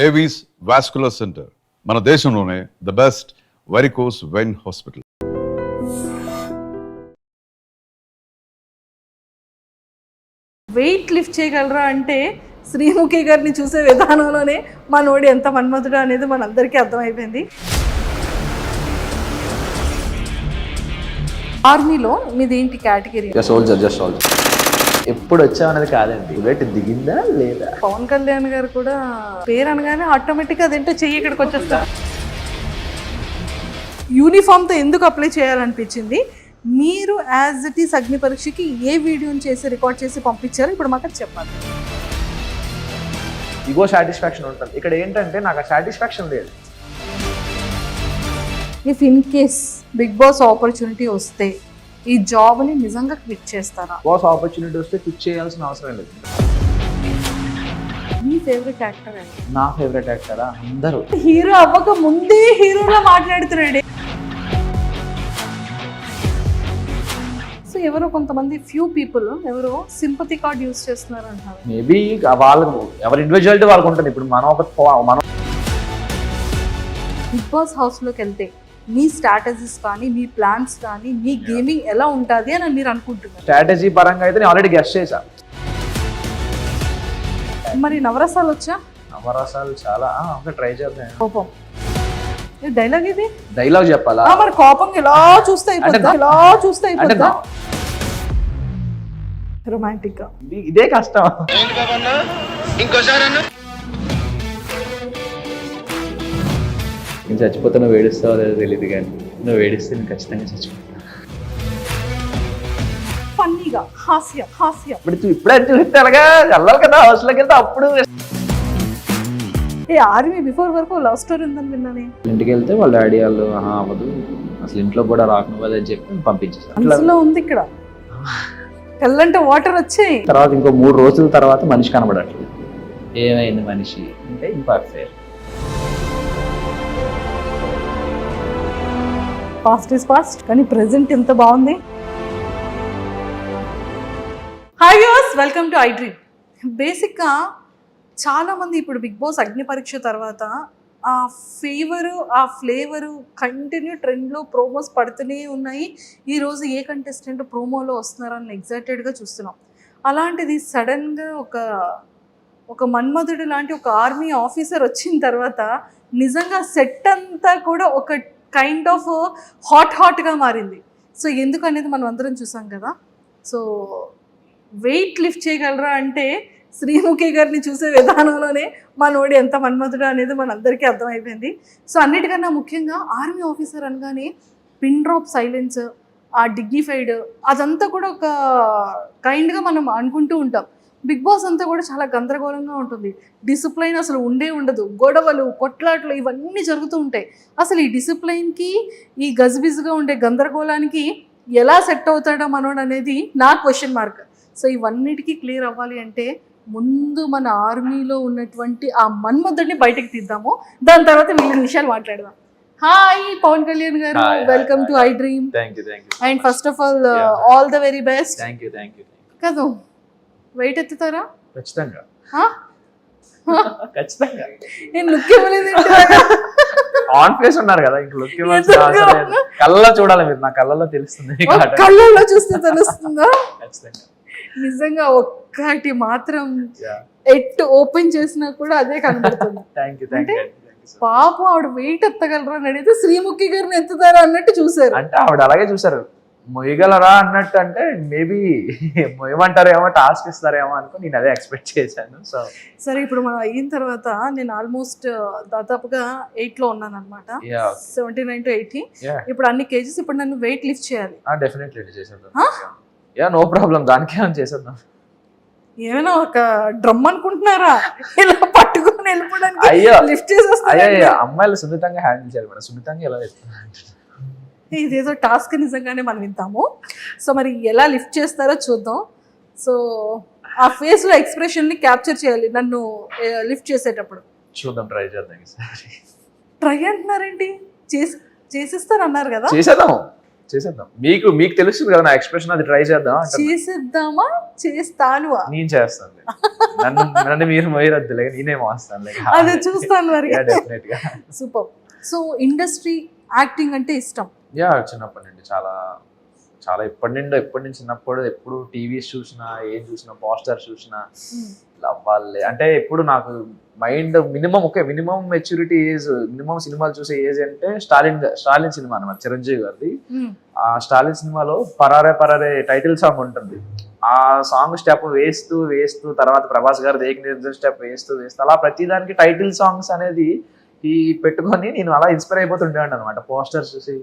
Avis vascular centre మన దేశంలోనే the best varicose vein hospital. Weight lift చేయగలరా అంటే శ్రీముఖి గారిని చూసే విధానంలోనే మనోడి ఎంత మన్మధుడు అనేది మనందరికీ అర్థమైపోయింది. ఆర్మీలో మీది ఏంటి కేటగిరీ? Soldier, just soldier. ఎప్పుడు వచ్చామనేది కాదండి, బుల్లెట్ దిగిందా లేదా. పవన్ కళ్యాణ్ గారు కూడా పేరు అనగానే ఆటోమేటిక్గా అదేంటో చెయ్యి ఇక్కడికి వచ్చేస్తా. యూనిఫామ్తో ఎందుకు అప్లై చేయాలనిపించింది? మీరు యాజ్ ఇట్ ఈస్ అగ్ని పరీక్షకి ఏ వీడియోని చేసి రికార్డ్ చేసి పంపించారో ఇప్పుడు మాకు చెప్పాలి. ఇగో సాటిస్ఫాక్షన్ ఉంటుంది. ఇక్కడ ఏంటంటే నాకు ఆ సాటిస్ఫాక్షన్ లేదు. If in case big boss opportunity వస్తే ఈ జాబ్ని నిజంగా క్విట్ చేస్తారా? బాస్ ఆపర్చునిటీ వస్తే క్విట్ చేయాల్సిన అవసరం లేదు. మీ ఫేవరెట్ యాక్టర్ అండి? నా ఫేవరెట్ యాక్టరా? అందరూ. హీరో అవ్వక ముందే హీరోలా మాట్లాడుతున్నాడు. సో ఎవరో కొంతమంది ఫ్యూ పీపుల్ ఎవరో సింపతి కార్డ్ యూస్ చేస్తున్నారు అంటారు. మేబీ వాళ్ళకు ఎవరి ఇండివిజువాలిటీ వాళ్ళకు ఉంటుంది. ఇప్పుడు మనం బిగ్ బాస్ హౌస్లోకి వెళ్తే మీ స్ట్రాటజీస్ కానీ మీ ప్లాన్స్ కానీ మీ గేమింగ్ ఎలా ఉంటుంది అని మీరు అనుకుంటున్నారు? స్ట్రాటజీ పరంగా అయితే నేను ఆల్రెడీ గెస్ట్ చేశా. మరి నవరసాలు వచ్చా? నవరసాలు చాలా ట్రై చేద్దాం. కోపం డైలాగ్ ఇది డైలాగ్ చెప్పాలా? మరి కోపం ఇలా చూస్తే అయిపోద్దా? ఇలా చూస్తే అయిపోద్దా? రొమాంటిక్ గా ఇదే కష్టం. నేను చచ్చిపోతే నువ్వు ఏడుస్తావో లేదో తెలియదు, కానీ నువ్వు ఏడిస్తే నేను ఖచ్చితంగా చచ్చిపోతా. ఫన్నీగా హాస్యం హాస్యం. ఇప్పుడే చూస్తే అలాగా వెళ్ళాలి కదా హౌస్లోకి వెళ్తే. అప్పుడు ఏ ఆర్మీ బిఫోర్ వరకు లవ్ స్టోరీ ఉందని విన్నానే. ఇంటికి వెళ్తే వాళ్ళ డాడీ వాళ్ళు అవ్వదు అసలు ఇంట్లో కూడా రాకనువ్వదు అని చెప్పి పంపించేసాను. అసలు ఉంది ఇక్కడ కళ్ళంటే వాటర్ వచ్చాయి. తర్వాత ఇంకో 3 రోజుల తర్వాత మనిషి కనబడట్లేదు. ఏమైంది మనిషి అంటే ఇంపర్ఫెక్ట్. పాస్ట్ ఇస్ పాస్ట్, కానీ ప్రెసెంట్ ఎంత బాగుంది. Hi viewers, welcome to I dream. బేసిక్గా చాలామంది ఇప్పుడు బిగ్ బాస్ అగ్ని పరీక్ష తర్వాత ఆ ఫీవరు ఆ ఫ్లేవరు కంటిన్యూ ట్రెండ్లో ప్రోమోస్ పడుతూనే ఉన్నాయి. ఈరోజు ఏ కంటెస్టెంట్ ప్రోమోలో వస్తున్నారని ఎగ్జైటెడ్గా చూస్తున్నాం. అలాంటిది సడన్గా ఒక మన్మధుడు లాంటి ఒక ఆర్మీ ఆఫీసర్ వచ్చిన తర్వాత నిజంగా సెట్ అంతా కూడా ఒక కైండ్ ఆఫ్ హాట్గా మారింది. సో ఎందుకు అనేది మనం అందరం చూసాం కదా. సో వెయిట్ లిఫ్ట్ చేయగలరా అంటే శ్రీముఖి గారిని చూసే విధానంలోనే మనోడి ఎంత మన్మధుడు అనేది మనందరికీ అర్థమైపోయింది. సో అన్నిటికన్నా ముఖ్యంగా ఆర్మీ ఆఫీసర్ అనగానే పిన్ డ్రాప్ సైలెన్స్, ఆ డిగ్నిఫైడ్, అదంతా కూడా ఒక కైండ్గా మనం అనుకుంటూ ఉంటాం. బిగ్ బాస్ అంతా కూడా చాలా గందరగోళంగా ఉంటుంది. డిసిప్లైన్ అసలు ఉండదు. గొడవలు, కొట్లాట్లు ఇవన్నీ జరుగుతూ ఉంటాయి. అసలు ఈ డిసిప్లైన్కి ఈ గజిబిజిగా ఉండే గందరగోళానికి ఎలా సెట్ అవుతాడో మనోడు అనేది నా క్వశ్చన్ మార్క్. సో ఇవన్నిటికీ క్లియర్ అవ్వాలి అంటే ముందు మన ఆర్మీలో ఉన్నటువంటి ఆ మన్మధుడిని బయటకు తీద్దాము. దాని తర్వాత మిగిలిన విషయాలు మాట్లాడదాం. హాయ్ పవన్ కళ్యాణ్ గారు, welcome to I dream. And first of all the very best. కదా వెయిట్ ఎత్తుతారా? ఖచ్చితంగా. నేను లుక్ ఇవ్వలేదు. ఆన్ ఫేస్ ఉన్నారు కదా, ఇంక లుక్ ఇవ్వాల్సిన కళ్ళలో చూడాలి. మీరు నా కళ్ళలో తెలుస్తుంది. కళ్ళల్లో చూస్తే తెలుస్తుందా? నిజంగా ఒక్కటి మాత్రం ఎట్ ఓపెన్ చేసినా కూడా అదే కనబడుతుంది. అంటే పాపం ఆవిడ వెయిట్ ఎత్తగలరా అని అడిగితే శ్రీముఖి గారిని ఎత్తుతారా అన్నట్టు చూసారు. అంటే ఆవిడ అలాగే చూసారు. మొయ్యగలరా అన్నట్టు అంటే మేబీ మొయ్యమంటారేమో, టాస్క్ ఇస్తారేమో అనుకో నేను అదే ఎక్స్పెక్ట్ చేశాను. సో సరే, ఇప్పుడు మనం అయిన తర్వాత నేను ఆల్మోస్ట్ దాదాపుగా 8లో ఉన్నాను అనమాట. 79 to 80. ఇప్పుడు అన్ని కేజెస్. ఇప్పుడు నన్ను వెయిట్ లిఫ్ట్ చేయాలి. డెఫినెట్లీ చేసేద్దాం. నో ప్రాబ్లం, దానికి ఏమైనా చేసేద్దాం. ఏమైనా ఒక డ్రమ్ అనుకుంటున్నారా ఇలా పట్టుకుని వెళ్ళిపోవడానికి? లిఫ్ట్ చేసేస్తా. అమ్మాయిలు సున్నితంగా హ్యాండిల్ చేయాలి మేడం. సున్నితంగా ఎలా ఇదేదో టాస్క్ నిజంగానే మనం ఇద్దాము. సో మరి ఎలా లిఫ్ట్ చేస్తారో చూద్దాం. సో ఆ ఫేస్లో ఎక్స్ప్రెషన్ని క్యాప్చర్ చేయాలి నన్ను లిఫ్ట్ చేసేటప్పుడు. చూద్దాం, ట్రై చేద్దాం. ట్రై అంటున్నారేంటి? చేసిస్తారు అన్నారు కదా. చేసేద్దాం. చేసేద్దాం. మీకు తెలుస్తుంది కదా నా ఎక్స్ప్రెషన్, అది ట్రై చేద్దాం అంటారు. చేసేద్దామా చేస్తాను నేను చేస్తాను, నన్ను మీరు మొయ్యరద్దులే, నేనే మోస్తాను. అదే చూస్తాను మరి. డెఫినెట్ గా. సూపర్. సో ఇండస్ట్రీ యాక్టింగ్ అంటే ఇష్టం? యా, చిన్నప్పటి నుండి చాలా చాలా ఎప్పటి నుంచి చిన్నప్పుడు ఎప్పుడు టీవీస్ చూసినా, ఏం చూసినా, పోస్టర్ చూసినా ఇలా అవ్వాలి అంటే ఎప్పుడు నాకు mind minimum maturity age, minimum సినిమాలు చూసే ఏజ్ అంటే స్టాలిన్ సినిమా అన్నమాట, చిరంజీవి గారిది. ఆ స్టాలిన్ సినిమాలో పరారే టైటిల్ సాంగ్ ఉంటుంది. ఆ సాంగ్ స్టెప్ వేస్తూ తర్వాత ప్రభాస్ గారు ఏకనిర్జన స్టెప్ వేస్తూ అలా ప్రతిదానికి టైటిల్ సాంగ్స్ అనేది ఈ పెట్టుకొని నేను అలా ఇన్స్పైర్ అయిపోతుండేవాడిని అనమాట. పోస్టర్స్ చూసి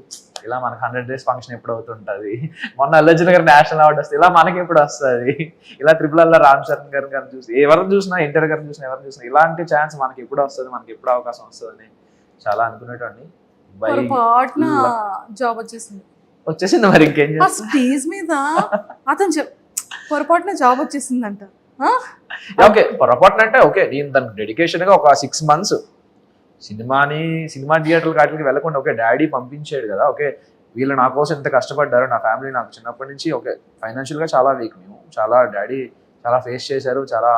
ఇలా మనకు 100 days ఫంక్షన్ ఎప్పుడు అవుతుంటది, మొన్న అల్లర్జున్ గారు నేషనల్ అవార్డు వస్తే ఇలా మనకి ఎప్పుడు వస్తుంది, ఇలా ట్రిపుల్ రామ్ చరణ్ గారిని చూసి ఎవరిని చూసినా, ఎన్టీఆర్ గారిని చూసినా, ఎవరిని చూసినా ఇలాంటి ఛాన్స్ మనకి ఎప్పుడు వస్తుంది, మనకి ఎప్పుడు అవకాశం వస్తుంది అని చాలా అనుకునేటండి. జాబ్ వచ్చేసింది మరి ఇంకేం చేస్తా. స్టేజ్ మీద అతను పొరపాటున జాబ్ వచ్చేసిందంట. ఓకే, పొరపాటున అంటే ఓకే, నేను దానికి డెడికేషన్ గా ఒక 6 months సినిమా థియేటర్లు వాటికి వెళ్ళకుండా ఓకే డాడీ పంపించాడు కదా, ఓకే వీళ్ళు నా కోసం ఎంత కష్టపడ్డారు, నా ఫ్యామిలీ నాకు చిన్నప్పటి నుంచి ఓకే ఫైనాన్షియల్గా చాలా వీక్, మేము చాలా డాడీ చాలా ఫేస్ చేశారు, చాలా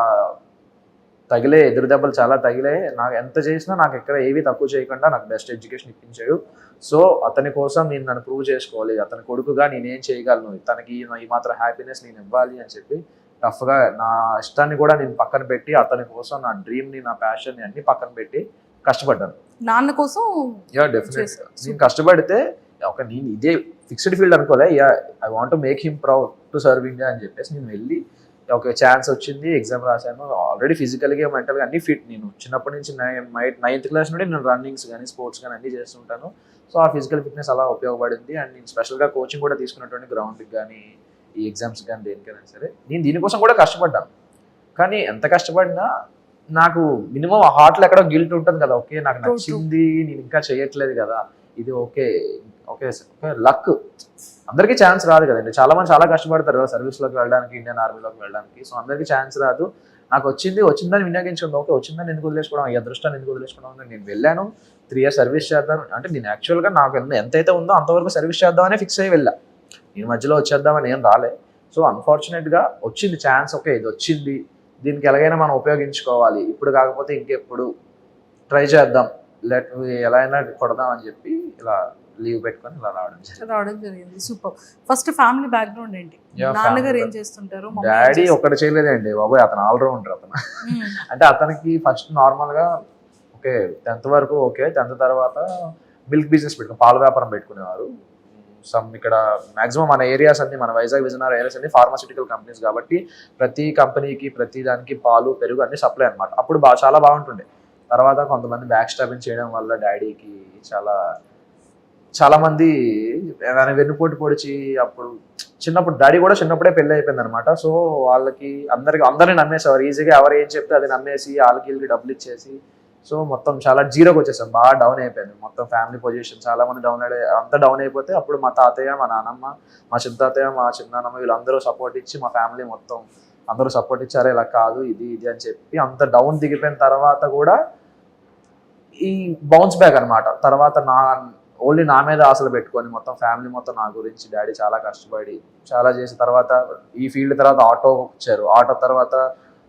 ఎదురు దెబ్బలు చాలా తగిలే, నాకు ఎంత చేసినా నాకు ఎక్కడ ఏవి తక్కువ చేయకుండా నాకు బెస్ట్ ఎడ్యుకేషన్ ఇప్పించాడు. సో అతని కోసం నేను నన్ను ప్రూవ్ చేసుకోవాలి, అతని కొడుకుగా నేనేం చేయగలను, తనకి ఈ మాత్రం హ్యాపీనెస్ నేను ఇవ్వాలి అని చెప్పి టఫ్గా నా ఇష్టాన్ని కూడా నేను పక్కన పెట్టి అతని కోసం నా డ్రీమ్ని, నా ప్యాషన్ని అన్ని పక్కన పెట్టి కష్టపడ్డాను నాన్న కోసం. డెఫినెట్ నేను కష్టపడితే ఒక నేను ఇదే ఫిక్స్డ్ ఫీల్డ్ అనుకోలే, I want make him proud to serve India అని చెప్పేసి నేను వెళ్ళి ఒక ఛాన్స్ వచ్చింది, ఎగ్జామ్ రాశాను. ఆల్రెడీ ఫిజికల్గా మెంటల్గా అన్ని ఫిట్. నేను చిన్నప్పటి నుంచి 9th class నుండి నేను రన్నింగ్స్ కానీ స్పోర్ట్స్ కానీ అన్ని చేస్తుంటాను. సో ఆ ఫిజికల్ ఫిట్నెస్ అలా ఉపయోగపడింది. అండ్ నేను స్పెషల్గా కోచింగ్ కూడా తీసుకున్నటువంటి గ్రౌండ్కి కానీ ఈ ఎగ్జామ్స్ కానీ దేనికైనా సరే నేను దీనికోసం కూడా కష్టపడ్డాను. కానీ ఎంత కష్టపడినా నాకు మినిమం హార్ట్లో ఎక్కడో గిల్ట్ ఉంటుంది కదా, ఓకే నాకు నచ్చింది నేను ఇంకా చేయట్లేదు కదా, ఇది ఓకే లక్, అందరికీ ఛాన్స్ రాదు కదండి. చాలా మంది చాలా కష్టపడతారు కదా సర్వీస్లోకి వెళ్ళడానికి, ఇండియన్ ఆర్మీలోకి వెళ్ళడానికి. సో అందరికీ ఛాన్స్ రాదు. నాకు వచ్చిందని వినియోగించుకుంది, ఓకే వచ్చిందని ఎందుకు వదిలేసుకోవడం, ఈ అదృష్టాన్ని ఎందుకు వదిలేసుకోవడం. నేను వెళ్ళాను, 3 years సర్వీస్ చేద్దాం అంటే నేను యాక్చువల్గా నాకు ఎంతైతే ఉందో అంతవరకు సర్వీస్ చేద్దామనే ఫిక్స్ అయ్యి వెళ్ళా. నేను మధ్యలో వచ్చేద్దామని ఏం రాలే. సో అన్ఫార్చునేట్గా వచ్చింది ఛాన్స్, ఓకే ఇది వచ్చింది, దీనికి ఎలాగైనా మనం ఉపయోగించుకోవాలి, ఇప్పుడు కాకపోతే ఇంకెప్పుడు ట్రై చేద్దాం, ఎలా అయినా కొడదాం అని చెప్పి ఇలా లీవ్ పెట్టుకొని ఇలా రావడం జరిగింది. సూపర్. ఫస్ట్ ఫ్యామిలీ బ్యాక్గ్రౌండ్ ఏంటి? నాన్నగారు ఏం చేస్తుంటారు? డాడీ ఒకటి చేయలేదండి బాబోయ్, అతను ఆల్రౌండర్ అతను. అంటే అతనికి ఫస్ట్ నార్మల్గా ఓకే 10th వరకు ఓకే, 10th తర్వాత మిల్క్ బిజినెస్ పెట్టుకుని పాల వ్యాపారం పెట్టుకునేవారు. ఇక్కడ మాక్సిమం మన ఏరియాస్ అన్ని, మన వైజాగ్ విజయనగరం ఏరియాస్ అన్ని ఫార్మాస్యూటికల్ కంపెనీస్ కాబట్టి ప్రతి కంపెనీకి ప్రతి దానికి పాలు పెరుగు అన్ని సప్లై అనమాట. అప్పుడు చాలా బాగుంటుండే. తర్వాత కొంతమంది బ్యాక్ స్టాపింగ్ చేయడం వల్ల డాడీకి చాలా మంది వెన్నుపోటు పొడిచి, అప్పుడు డాడీ కూడా చిన్నప్పుడే పెళ్లి అయిపోయింది అనమాట. సో వాళ్ళకి అందరిని నమ్మేసేవారు ఈజీగా, ఎవరు ఏం చెప్తే అది నమ్మేసి వీళ్ళకి డబ్బులు ఇచ్చేసి, సో మొత్తం చాలా జీరోకి వచ్చేసాం, బాగా డౌన్ అయిపోయింది మొత్తం ఫ్యామిలీ పొజిషన్. చాలా మంది డౌన్ అయిపోతే అప్పుడు మా తాతయ్య, మా నాన్నమ్మ, మా చిన్న తాతయ్య, మా చిన్నమ్మ వీళ్ళందరూ సపోర్ట్ ఇచ్చి, మా ఫ్యామిలీ మొత్తం అందరూ సపోర్ట్ ఇచ్చారు, ఇలా కాదు ఇది అని చెప్పి అంత డౌన్ దిగిపోయిన తర్వాత కూడా ఈ బౌన్స్ బ్యాక్ అనమాట. తర్వాత ఓన్లీ నా మీద ఆశలు పెట్టుకొని మొత్తం ఫ్యామిలీ మొత్తం నా గురించి డాడీ చాలా కష్టపడి చాలా చేసిన తర్వాత ఈ ఫీల్డ్ తర్వాత ఆటో ఇచ్చారు, ఆటో తర్వాత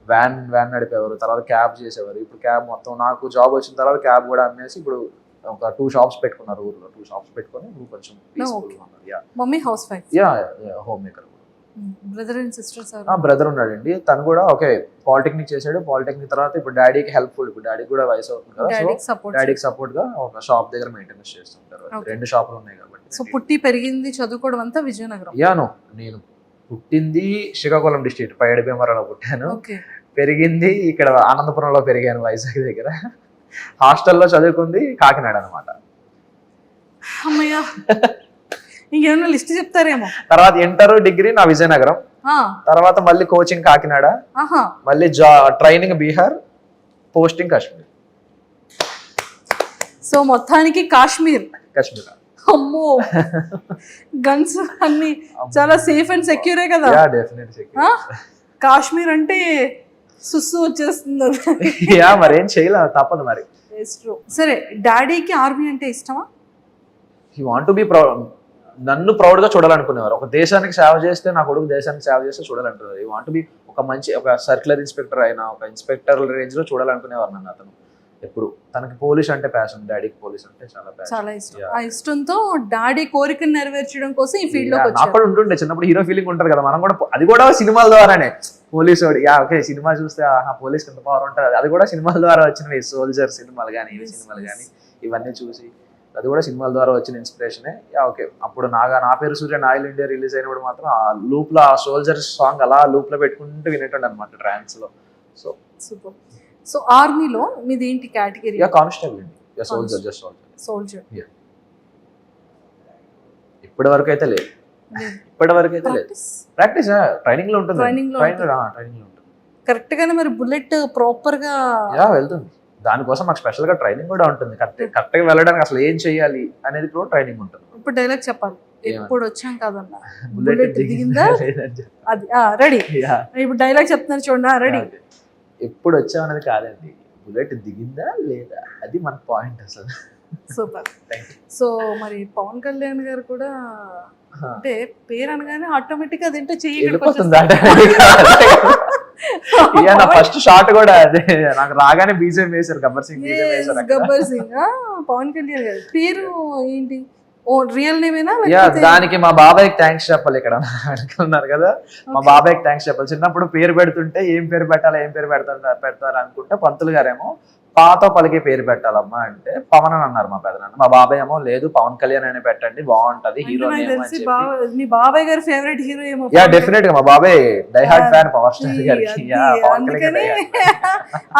వ్యాన్ నడిపేవారు, తర్వాత క్యాబ్ చేసేవారు. ఇప్పుడు క్యాబ్ మొత్తం నాకు జాబ్ వచ్చిన తర్వాత క్యాబ్ కూడా అమ్మేసి ఇప్పుడు ఒక 2 shops పెట్టుకున్నారు ఊర్లో. 2 shops పెట్టుకొని కొంచెం mummy house wife, home maker. Brother and sisters? Brother ఉన్నాడండి, తను కూడా ఓకే పాలిటెక్నిక్ చేశాడు. పాలిటెక్నిక్ తర్వాత ఇప్పుడు డాడీకి హెల్ప్ఫుల్, ఇప్పుడు డాడీకి కూడా వయసు అవుతుంది కదా, సో డాడీకి సపోర్ట్ గా ఒక షాప్ దగ్గర మెయింటెనెన్స్ చేస్తుంటారు. 2 షాపులు ఉన్నాయి కాబట్టి. సో పుట్టి పెరిగింది చదువుకోవడం అంతా విజయనగరం? నేను పుట్టింది శ్రీకాకుళం డిస్ట్రిక్ట్ పైడి భీమవరంలో పుట్టాను. పెరిగింది ఇక్కడ ఆనందపురంలో పెరిగాను, వైజాగ్ దగ్గర. హాస్టల్లో చదువుకుంది కాకినాడ అనమాట. అమ్మయ్యా, ఇంకేమన్నా లిస్ట్ చెప్తారేమో. తర్వాత ఇంటర్ డిగ్రీ నా విజయనగరం, తర్వాత మళ్ళీ కోచింగ్ కాకినాడ, మళ్ళీ training Bihar, posting Kashmir. So మొత్తానికి కాశ్మీర్. అమ్మో, గన్స్ అన్ని చాలా సేఫ్ అండ్ సెక్యూరే కదా? కాశ్మీర్ అంటే సుస్సు వచ్చేస్తుంది. మరేం చేయలే, తప్పదు మరి. సరే, డాడీకి ఆర్మీ అంటే ఇష్టమా? He want to be proud. నన్ను ప్రౌడ్ గా చూడాలనుకునేవారు. ఒక దేశానికి సేవ చేస్తే నా కొడుకు దేశానికి సేవ చేస్తే చూడాలంటున్నారు. వాంట్ బి ఒక మంచి ఒక సర్క్యులర్ ఇన్స్పెక్టర్ అయినా ఒక ఇన్స్పెక్టర్ రేంజ్ లో చూడాలనుకునేవారు నన్ను అతను. ఎప్పుడు తనకి పోలీస్ అంటే ప్యాషన్, డాడీకి పోలీస్ అంటే చాలా ప్యాషన్. చాలా ఇష్టం. ఆ ఇష్టంతో డాడీ కోరికను నెరవేర్చడం కోసం ఈ ఫీల్డ్ లోకి నాకు వచ్చారు. కూడా ఉంటుండే చిన్నప్పుడు హీరో ఫీలింగ్ ఉంటుంది కదా, మనం కూడా అది కూడా సినిమాల ద్వారానే. పోలీసు వాడు ఓకే సినిమా చూస్తే పోలీస్ ఎంత పవర్ ఉంటుంది, అది కూడా సినిమాల ద్వారా వచ్చినవి. సోల్జర్ సినిమాలు కానీ ఇవి సినిమాలు కానీ ఇవన్నీ చూసి అది కూడా సినిమాల ద్వారా వచ్చిన ఇన్స్పిరేషనే. ఓకే అప్పుడు నా పేరు సూర్య ఆయిల్ ఇండియా రిలీజ్ అయినప్పుడు మాత్రం ఆ లూప్ లో ఆ సోల్జర్ సాంగ్ అలా లూప్ లో పెట్టుకుంటూ వినేటండి అనమాట ట్రాన్స్ లో. So super. సో ఆర్మీలో మీది ఏంటి కేటగిరీ? కానిస్టేబుల్ అండి, సోల్జర్, జస్ట్ సోల్జర్. ఇప్పటి వరకు అయితే లేదు, ఇప్పటి వరకు అయితే లేదు. ప్రాక్టీస్ ట్రైనింగ్ లో ఉంటుంది, ట్రైనింగ్ లో ఉంటుంది. కరెక్ట్ గానే మరి బుల్లెట్ ప్రాపర్ గా వెళ్తుంది. దానికోసం మాకు స్పెషల్ గా ట్రైనింగ్ కూడా ఉంటుంది. కరెక్ట్ గా వెళ్ళడానికి అసలు ఏం చేయాలి అనేది కూడా ట్రైనింగ్ ఉంటుంది. ఇప్పుడు డైలాగ్ చెప్పాలి. ఎప్పుడు వచ్చాం కదన్నా బుల్లెట్ దిగిందా అది రెడీ. ఇప్పుడు డైలాగ్ చెప్తున్నారు చూడండి, రెడీ. ఎప్పుడు వచ్చాం అనేది కాదండి, బుల్లెట్ దిగిందా లేదా అది మన పాయింట్ అసలు. సూపర్. సో మరి పవన్ కళ్యాణ్ గారు కూడా అంటే పేరు అనగానే ఆటోమేటిక్ అది ఏంటో వెళ్ళిపోతుంది. ఫస్ట్ షాట్ కూడా అదే, నాకు రాగానే బీజేపీ వేశారు, గబ్బర్ సింగ్ గబ్బర్ సింగ్. పవన్ కళ్యాణ్ గారు పేరు ఏంటి? ఓ రియల్ నేమేనా? దానికి మా బాబాయ్కి థ్యాంక్స్ చెప్పాలి. ఇక్కడ అనుకున్నారు కదా, మా బాబాయ్కి థ్యాంక్స్ చెప్పాలి. చిన్నప్పుడు పేరు పెడుతుంటే ఏం పేరు పెట్టాలి, ఏం పేరు పెడతారు అనుకుంటే పంతులు గారేమో పాతో పలికే పేరు పెట్టాలమ్మా అంటే పవన్ అని అన్నారు మా పెదనాన్న. మా బాబాయ్ ఏమో లేదు పవన్ కళ్యాణ్ అని పెట్టండి బాగుంటది హీరో. మీ బాబాయ్ గారి ఫేవరెట్ హీరో ఏమో? డెఫినెట్ గా మా బాబాయ్ die hard fan power star గారికి.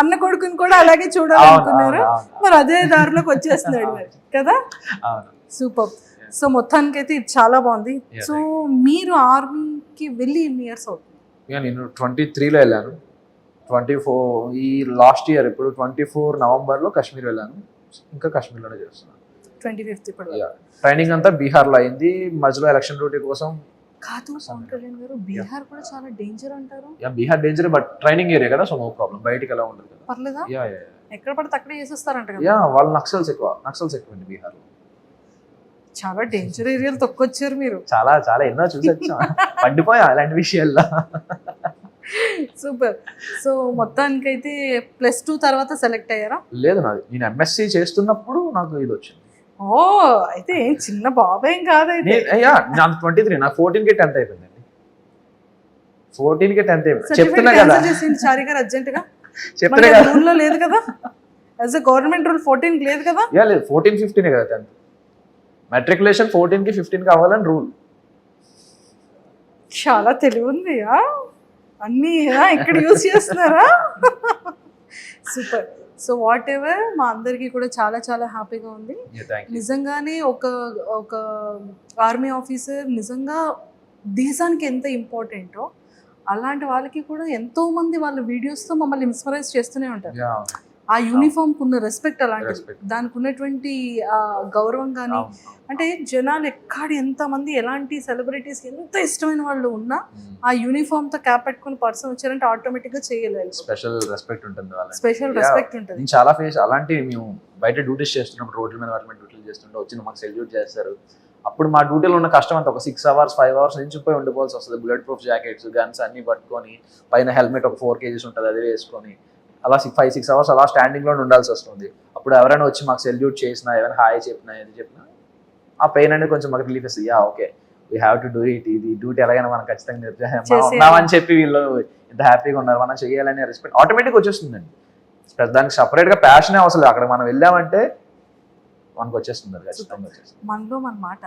అన్న కొడుకుని కూడా అలాగే చూడాలనుకున్నారు, మరి అదే దారిలోకి వచ్చేస్తున్నాడు కదా. సూపర్. సో మొత్తానికైతే ఇది చాలా బాగుంది. సో మీరు ఆర్మీకి వెళ్ళి ఎన్ని ఇయర్స్ అవుతుంది? నేను 23లో వెళ్ళాను. 24 ఈ లాస్ట్ ఇయర్ ఇప్పుడు 24 నవంబర్లో కాశ్మీర్ వెళ్ళాను. ఇంకా కాశ్మీర్లోనే చేస్తున్నాను. 25 ఇప్పుడు ట్రైనింగ్ అంతా బీహార్లో అయింది. మధ్యలో ఎలక్షన్ డ్యూటీ కోసం కాదు. పవన్ కళ్యాణ్ గారు బీహార్ కూడా చాలా డేంజర్ అంటారు. Bihar danger, but training area కదా, సో నో ప్రాబ్లం. బయటికి ఎలా ఉండదు కదా, పర్లేదా? ఎక్కడ పడితే అక్కడే చేసేస్తారంట కదా. వాళ్ళు నక్సల్స్ ఎక్కువ అండి బీహార్లో. చాలా డేంజర్ ఏరియాలు తొక్కొచ్చారు మీరు. చాలా చాలా ఎన్నో చూసొచ్చా, పడిపోయా అలాంటి విషయాల్లో. సూపర్. సో మొత్తానికైతే +2 తర్వాత సెలెక్ట్ అయ్యారా? లేదు, నేను ఎంఎస్సీ చేస్తున్నప్పుడు నాకు ఇది వచ్చింది. ఓ అయితే చిన్న బాబాయ్ ఏం కాదైతే. నాకు 23, నాకు 14కి 10th అయిపోయిందండి. 14కి 10th అయిపోయింది. చెప్తున్నా కదా చారి గారు అర్జెంట్ గా చెప్తున్నా కదా, రూల్లో లేదు కదా, యాజ్ ఎ గవర్నమెంట్ రూల్ 14కి లేదు కదా. లేదు 14, 15 కదా 10th. మెట్రికులేషన్ 14కి 15కి అవ్వాలని రూల్. చాలా తెలివి ఉంది అన్ని ఇక్కడ యూజ్ చేస్తున్నారా? సూపర్. సో వాట్ ఎవర్, మా అందరికీ కూడా చాలా చాలా హ్యాపీగా ఉంది. నిజంగానే ఒక ఆర్మీ ఆఫీసర్ నిజంగా దేశానికి ఎంత ఇంపార్టెంటో అలాంటి వాళ్ళకి కూడా ఎంతో మంది వాళ్ళ వీడియోస్తో మమ్మల్ని ఇన్స్పైరైజ్ చేస్తూనే ఉంటారు. ఆ యూనిఫామ్ ఉన్న రెస్పెక్ట్ అలాంటిది, దానికి ఉన్నటువంటి గౌరవం కానీ, అంటే జనాలు ఎంతమంది ఎలాంటి సెలబ్రిటీస్ ఎంత ఇష్టమైన వాళ్ళు ఉన్నా ఆ యూనిఫామ్ తో క్యాప్ పెట్టుకుని పర్సన్ వచ్చారంటే ఆటోమేటిక్ గా చేయలేదు. స్పెషల్ రెస్పెక్ట్ ఉంటుంది, స్పెషల్ రెస్పెక్ట్ ఉంటుంది. చాలా ఫేస్ అలాంటి మేము బయట డ్యూటీస్ చేస్తున్నప్పుడు రోడ్ల మీద వాటి మీద డ్యూటీలు చేస్తుంటే వచ్చి మాకు సెల్యూట్ చేస్తారు. అప్పుడు మా డ్యూటీలో ఉన్న కష్టం అంతా ఒక 6 hours 5 hours నించిపోయి ఉండిపోవాల్సి వస్తుంది. బుల్లెట్ ప్రూఫ్ జాకెట్స్, గన్స్ అన్ని పట్టుకొని, పైన హెల్మెట్ ఒక 4 kgs ఉంటుంది అది వేసుకొని అలా 5-6 hours అలా స్టాండింగ్ లో ఉండాల్సి వస్తుంది. అప్పుడు ఎవరైనా వచ్చి మాకు సెల్యూట్ చేసినా, ఎవరైనా హాయ్ చెప్పినా, ఏది చెప్పినా ఆ పెయిన్ అనేది కొంచెం మాకు రిలీఫ్ ఇస్తుంది. Okay we have to do it, ఇది డ్యూటీ ఎలాగైనా మనం ఖచ్చితంగా ఉన్నామని చెప్పి వీళ్ళు ఇంత హ్యాపీగా ఉన్నారు, మనం చేయాలనే రెస్పెక్ట్ ఆటోమేటిక్ వచ్చేస్తుందండి. దానికి సపరేట్ గా ప్యాషనే అవసరం. అక్కడ మనం వెళ్ళామంటే మనకు వచ్చేస్తుంది, ఖచ్చితంగా వచ్చేస్తుంది మనలో మన మాట.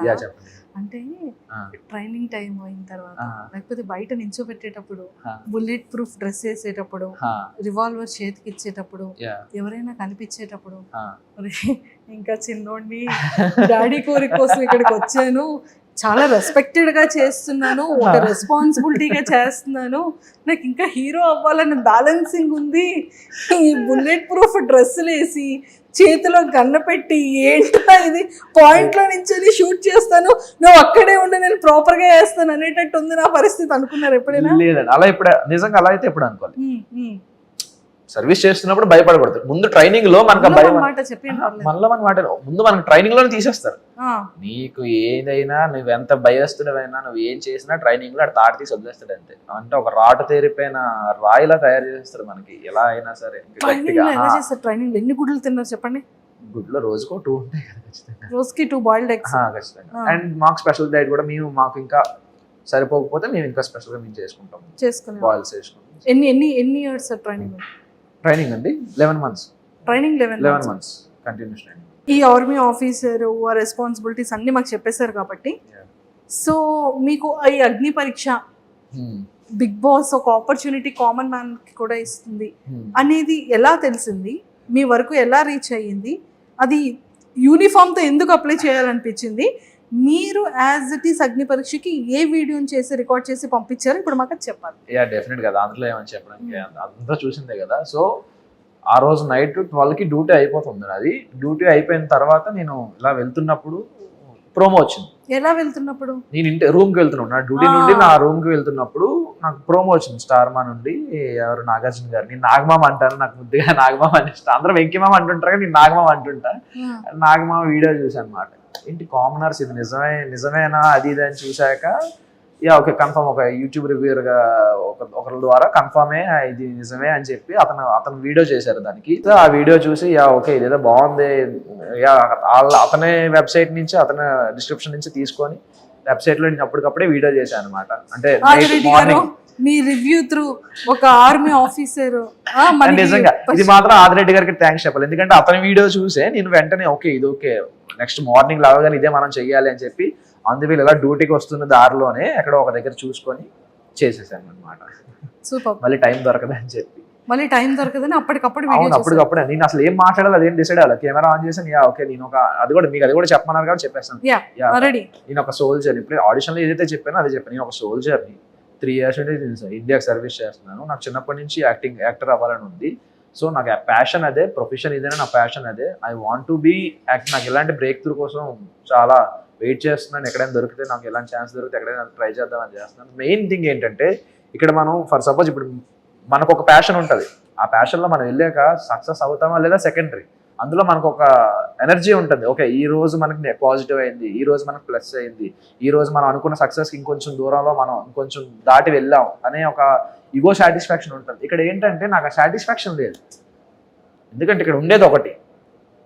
అంటే ట్రైనింగ్ టైం అయిన తర్వాత లేకపోతే బయట నించోబెట్టేటప్పుడు, బుల్లెట్ ప్రూఫ్ డ్రెస్ వేసేటప్పుడు, రివాల్వర్ చేతికి ఇచ్చేటప్పుడు, ఎవరైనా కనిపించేటప్పుడు, ఇంకా చిన్నోడిని డాడీ కోరిక కోసం ఇక్కడికి వచ్చాను, చాలా రెస్పెక్టెడ్ గా చేస్తున్నాను, ఒక రెస్పాన్సిబిలిటీగా చేస్తున్నాను, నాకు ఇంకా హీరో అవ్వాలని బ్యాలెన్సింగ్ ఉంది, ఈ బుల్లెట్ ప్రూఫ్ డ్రెస్సులు వేసి చేతిలో గన్న పెట్టి ఏంటో ఇది పాయింట్ లో నుంచి షూట్ చేస్తాను, నువ్వు అక్కడే ఉండి నేను ప్రాపర్ గా చేస్తాను అనేటట్టు ఉంది నా పరిస్థితి. అనుకున్నారు ఎప్పుడైనా? లేదండి, అలా ఇప్పుడు నిజంగా అలా అయితే ఎప్పుడు అనుకోవాలి. సర్వీస్ చేస్తున్నప్పుడు భయపడకూడదు. ముందు ట్రైనింగ్ లో మనకు ఆ భయం మాట చెప్పండి మనలో మన మాట ముందు మనకు ట్రైనింగ్ లోనే తీసేస్తారు. నీకు ఏదైనా నువ్వు ఎంత భయస్తుడమైనా నువ్వు ఏం చేసినా ట్రైనింగ్ లో తాటి తీసి వదిలేస్తాడు అంతే. అంటే ఒక రాటు తేరిపోయిన రాయిలా తయారు చేస్తారు మనకి ఎలా అయినా సరే. ట్రైనింగ్ ఎన్ని గుడ్లు తిన్నారు చెప్పండి? గుడ్లో రోజుకో 2 ఉంటాయి కదా ఖచ్చితంగా. రోజుకి 2 బాయిల్డ్ ఎగ్స్ ఖచ్చితంగా. అండ్ మాకు స్పెషల్ డైట్ కూడా మాకు ఇంకా సరిపోకపోతే మేము ఇంకా స్పెషల్ గా మేము చేసుకుంటాం. బాయిల్స్ చేసుకుంటాం. ఎన్ని ఇయర్స్ ట్రైనింగ్ అండి 11 months. Training 11 months continuous training. ఈ ఆర్మీ ఆఫీసర్ ఆ రెస్పాన్సిబిలిటీస్ అన్ని మాకు చెప్పేశారు కాబట్టి, సో మీకు ఈ అగ్ని పరీక్ష బిగ్ బాస్ ఒక ఆపర్చునిటీ కామన్ మ్యాన్ కి కూడా ఇస్తుంది అనేది ఎలా తెలిసింది? మీ వరకు ఎలా రీచ్ అయ్యింది? అది యూనిఫామ్ తో ఎందుకు అప్లై చేయాలనిపించింది? మీరు యాజ్ ఇట్ ఈస్ అగ్ని పరీక్షకి ఏ వీడియోని చేసి రికార్డ్ చేసి పంపించారు ఇప్పుడు మాకు చెప్పాలి. డెఫినెట్ కదా, అందులో ఏమని చెప్పడానికి అంతా చూసిందే కదా. సో ఆ రోజు నైట్ 12కి డ్యూటీ అయిపోతుంది. అది డ్యూటీ అయిపోయిన తర్వాత నేను ఇలా వెళ్తున్నప్పుడు ప్రోమో వచ్చింది. ఎలా వెళ్తున్నప్పుడు? నేను రూమ్కి వెళ్తున్నాను, నా డ్యూటీ నుండి నా రూమ్కి వెళ్తున్నప్పుడు నాకు ప్రోమో వచ్చింది స్టార్ మా నుండి. ఎవరు? నాగార్జున గారు. నేను నాగమామ అంటాను, నాకు ముద్దుగా నాగమామ అని ఇష్టం. అందరూ వెంకిమామ అంటుంటారు కానీ నేను నాగమామ అంటుంటా. నాగమామ వీడియో చూసాను అనమాట. ఏంటి కామనర్స్ ఇది నిజమేనా అది ఇది అని చూశాక ఓకే కన్ఫర్మ్, ఒక యూట్యూబ్ రివ్యూర్ గా ఒకరి ద్వారా కన్ఫర్మే ఇది నిజమే అని చెప్పి అతను వీడియో చేశారు దానికి. ఆ వీడియో చూసి ఓకే ఇదేదో బాగుంది, అతనే వెబ్సైట్ నుంచి అతని డిస్క్రిప్షన్ నుంచి తీసుకొని వెబ్సైట్ లో నేను అప్పటికప్పుడే వీడియో చేశాను అనమాట. అంటే మార్నింగ్ మీ రివ్యూ త్రూ ఒక ఆర్మీ ఆఫీసర్. నిజంగా ఇది మాత్రం ఆదిరెడ్డి గారికి థ్యాంక్స్ చెప్పాలి. ఎందుకంటే అతని వీడియో చూసే నేను వెంటనే ఓకే ఇది ఓకే నెక్స్ట్ మార్నింగ్ లాగానే ఇదే మనం చెయ్యాలి అని చెప్పి అందువల్ల ఇలా డ్యూటీకి వస్తున్న దారిలోనే ఎక్కడో ఒక దగ్గర చూసుకొని చేసేసాను అనమాట. సూపర్. మళ్ళీ టైం దొరకదని చెప్పి అప్పటికప్పుడు అప్పటికప్పుడే నేను అసలు ఏం మాట్లాడాలి అదేం డిసైడ్ అవ్వాలి. కెమెరా ఆన్ చేసాను. ఓకే నేను ఒక అది కూడా చెప్పమన్నారు కాబట్టి చెప్పేస్తాను. నేను ఒక సోల్జర్. ఇప్పుడు ఆడిషన్ లో ఏదైతే చెప్పానో అదే చెప్పాను. నేను ఒక సోల్జర్ని 3 years నుండి ఇండియాకి సర్వీస్ చేస్తున్నాను. నాకు చిన్నప్పటి నుంచి యాక్టర్ అవ్వాలని ఉంది. సో నాకు ప్యాషన్ అదే, ప్రొఫెషన్ ఇదేనా నా ప్యాషన్ అదే. I want to be act. నాకు ఇలాంటి బ్రేక్ త్రూ కోసం చాలా వెయిట్ చేస్తున్నాను. ఎక్కడైనా దొరికితే నాకు ఎలాంటి ఛాన్స్ దొరికితే ఎక్కడైనా ట్రై చేద్దామని చేస్తున్నాను. మెయిన్ థింగ్ ఏంటంటే ఇక్కడ మనం ఫర్ సపోజ్ ఇప్పుడు మనకు ఒక ప్యాషన్ ఉంటుంది. ఆ ప్యాషన్లో మనం వెళ్ళాక సక్సెస్ అవుతామా లేదా సెకండరీ. అందులో మనకు ఒక ఎనర్జీ ఉంటుంది. ఓకే ఈ రోజు మనకి పాజిటివ్ అయింది, ఈ రోజు మనకు ప్లస్ అయింది, ఈ రోజు మనం అనుకున్న సక్సెస్కి ఇంకొంచెం దూరంలో మనం ఇంకొంచెం దాటి వెళ్ళాం అనే ఒక ఇగో సాటిస్ఫాక్షన్ ఉంటుంది. ఇక్కడ ఏంటంటే నాకు ఆ సాటిస్ఫాక్షన్ లేదు. ఎందుకంటే ఇక్కడ ఉండేది ఒకటి.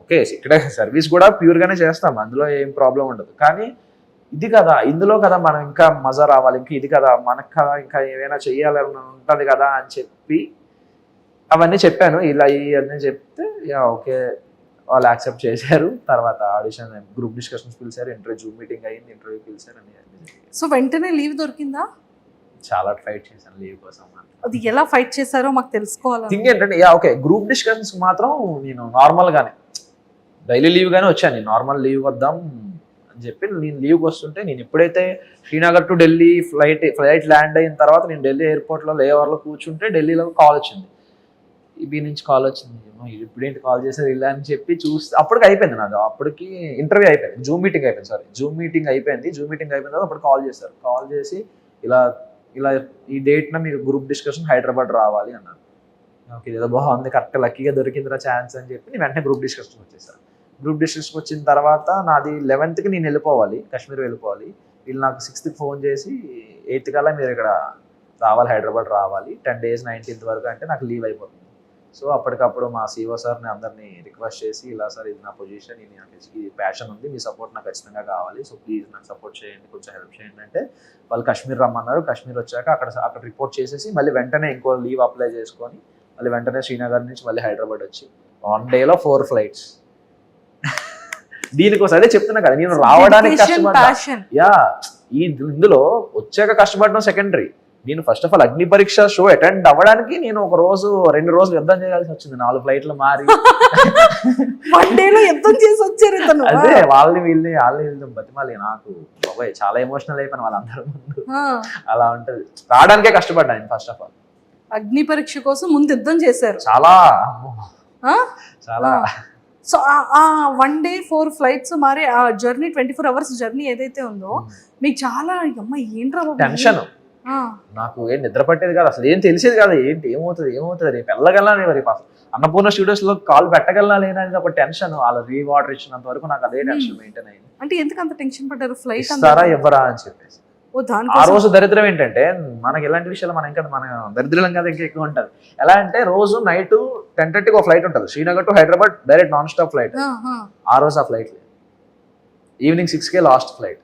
ఓకే ఇక్కడ సర్వీస్ కూడా ప్యూర్గానే చేస్తాం, అందులో ఏం ప్రాబ్లం ఉండదు. కానీ ఇది కదా, ఇందులో కదా మనం ఇంకా మజా రావాలి, ఇంకా ఇది కదా మనకు కదా ఇంకా ఏమైనా చెయ్యాలని ఉంటుంది కదా అని చెప్పి అవన్నీ చెప్పాను. ఇలా ఇవన్నీ చెప్తే ఓకే వాళ్ళు యాక్సెప్ట్ చేశారు. తర్వాత ఆడిషన్ గ్రూప్ డిస్కషన్స్ పిలిచారు, ఇంటర్వ్యూ మీటింగ్ అయింది, ఇంటర్వ్యూ పిలిచారు అని. సో వెంటనే లీవ్ దొరికిందా? చాలా ఫైట్ చేశాను లీవ్ కోసం. అది ఎలా ఫైట్ చేశారో మాకు తెలుసుకోవాలి. థింగ్ ఏంటంటే ఓకే గ్రూప్ డిస్కషన్స్ మాత్రం నేను నార్మల్ గానే డైలీ లీవ్ గానే వచ్చాను. నేను నార్మల్ లీవ్ వద్దాం అని చెప్పి నేను లీవ్కి వస్తుంటే నేను ఎప్పుడైతే Srinagar to Delhi flight land అయిన తర్వాత నేను ఢిల్లీ ఎయిర్పోర్ట్లో లేఓవర్లో కూర్చుంటే ఢిల్లీలో కాల్ వచ్చింది, ఈబీ నుంచి కాల్ వచ్చింది. ఇప్పుడేంటి కాల్ చేశారు ఇలా అని చెప్పి చూస్తే అప్పటికి అయిపోయింది నాది. అప్పటికి ఇంటర్వ్యూ అయిపోయింది, జూమ్ మీటింగ్ అయిపోయిన తర్వాత అప్పుడు కాల్ చేశారు. కాల్ చేసి ఇలా ఈ డేట్న మీరు గ్రూప్ డిస్కషన్ హైదరాబాద్ రావాలి అన్నారు. ఓకే ఏదో బాగుంది, కరెక్ట్ లక్కీగా దొరికిందిరా ఛాన్స్ అని చెప్పి నేను వెంటనే గ్రూప్ డిస్కషన్ వచ్చేసాను. గ్రూప్ డిస్కషన్ వచ్చిన తర్వాత నాది 11th నేను వెళ్ళిపోవాలి, కాశ్మీర్ వెళ్ళిపోవాలి. వీళ్ళు నాకు 6th ఫోన్ చేసి 8th కల్లా మీరు ఇక్కడ రావాలి, హైదరాబాద్ రావాలి, 10 days 19th వరకు అంటే నాకు లీవ్ అయిపోతుంది. సో అప్పటికప్పుడు మా సిఓ సార్ని అందరినీ రిక్వెస్ట్ చేసి ఇలా సార్ ఇది నా పొజిషన్, ఇది నాకు ప్యాషన్ ఉంది, మీ సపోర్ట్ నాకు ఖచ్చితంగా కావాలి, సో ప్లీజ్ నాకు సపోర్ట్ చేయండి, కొంచెం హెల్ప్ చేయండి అంటే వాళ్ళు కాశ్మీర్ రమ్మన్నారు. కాశ్మీర్ వచ్చాక అక్కడ రిపోర్ట్ చేసేసి మళ్ళీ వెంటనే ఇంకో లీవ్ అప్లై చేసుకొని మళ్ళీ వెంటనే శ్రీనగర్ నుంచి మళ్ళీ హైదరాబాద్ వచ్చి 1 dayలో 4 flights. దీనికోసం అదే చెప్తున్నా కదా, నేను రావడానికి కష్టపడ్డా. ఇందులో వచ్చాక కష్టపడడం సెకండరీ. నేను ఫస్ట్ ఆఫ్ ఆల్ అగ్ని పరీక్ష షో అటెండ్ అవ్వడానికి నేను 1 రోజు 2 రోజులు యుద్ధం చేయాల్సి వచ్చింది. 4 flights మారి 1 dayలో యుద్ధం చేసి వచ్చారు. అదే వాళ్ళని బతిమాలి. నాకు బాబాయ్ చాలా ఎమోషనల్ అయిపోయిన వాళ్ళందరూ ముందు. అలా ఉంటది, రావడానికే కష్టపడ్డా నేను ఫస్ట్ ఆఫ్ ఆల్. అగ్ని పరీక్ష కోసం ముందు యుద్ధం చేశారు చాలా. సో ఆ 1 day 4 flights మరి ఆ జర్నీ 24 hours జర్నీ ఏదైతే ఉందో మీకు చాలా అమ్మ ఏంట్రా టెన్షన్. నాకు ఏం నిద్ర పట్టేది కాదు, అసలు ఏం తెలిసేది కాదు, ఏంటి ఏమవుతుంది రేపు వెళ్ళగలనా రేపు అసలు అన్నపూర్ణ స్టూడియోస్ లో కాల్ పెట్టగలనా లేనని ఒక టెన్షన్. వాళ్ళ రీవాటర్ ఇచ్చినంత వరకు నాకు అదే టెన్షన్ మెయింటైన్ అయింది. అంటే ఎందుకు అంత టెన్షన్ పడ్డారు? ఫ్లైట్ ఇస్తారా ఇవ్వరా అని చెప్పేసి. ఆ దాని రోజు దరిద్రం ఏంటంటే మనకి ఎలాంటి విషయాలు మనం ఇంకా మన దరిద్రం కదా ఇంకా ఎక్కువ ఉంటుంది. ఎలా అంటే రోజు నైట్ 10:30కి ఒక ఫ్లైట్ ఉంటుంది, Srinagar to Hyderabad direct non stop flight. ఆ రోజు ఆ ఫ్లైట్ ఈవినింగ్ 6కే లాస్ట్ ఫ్లైట్.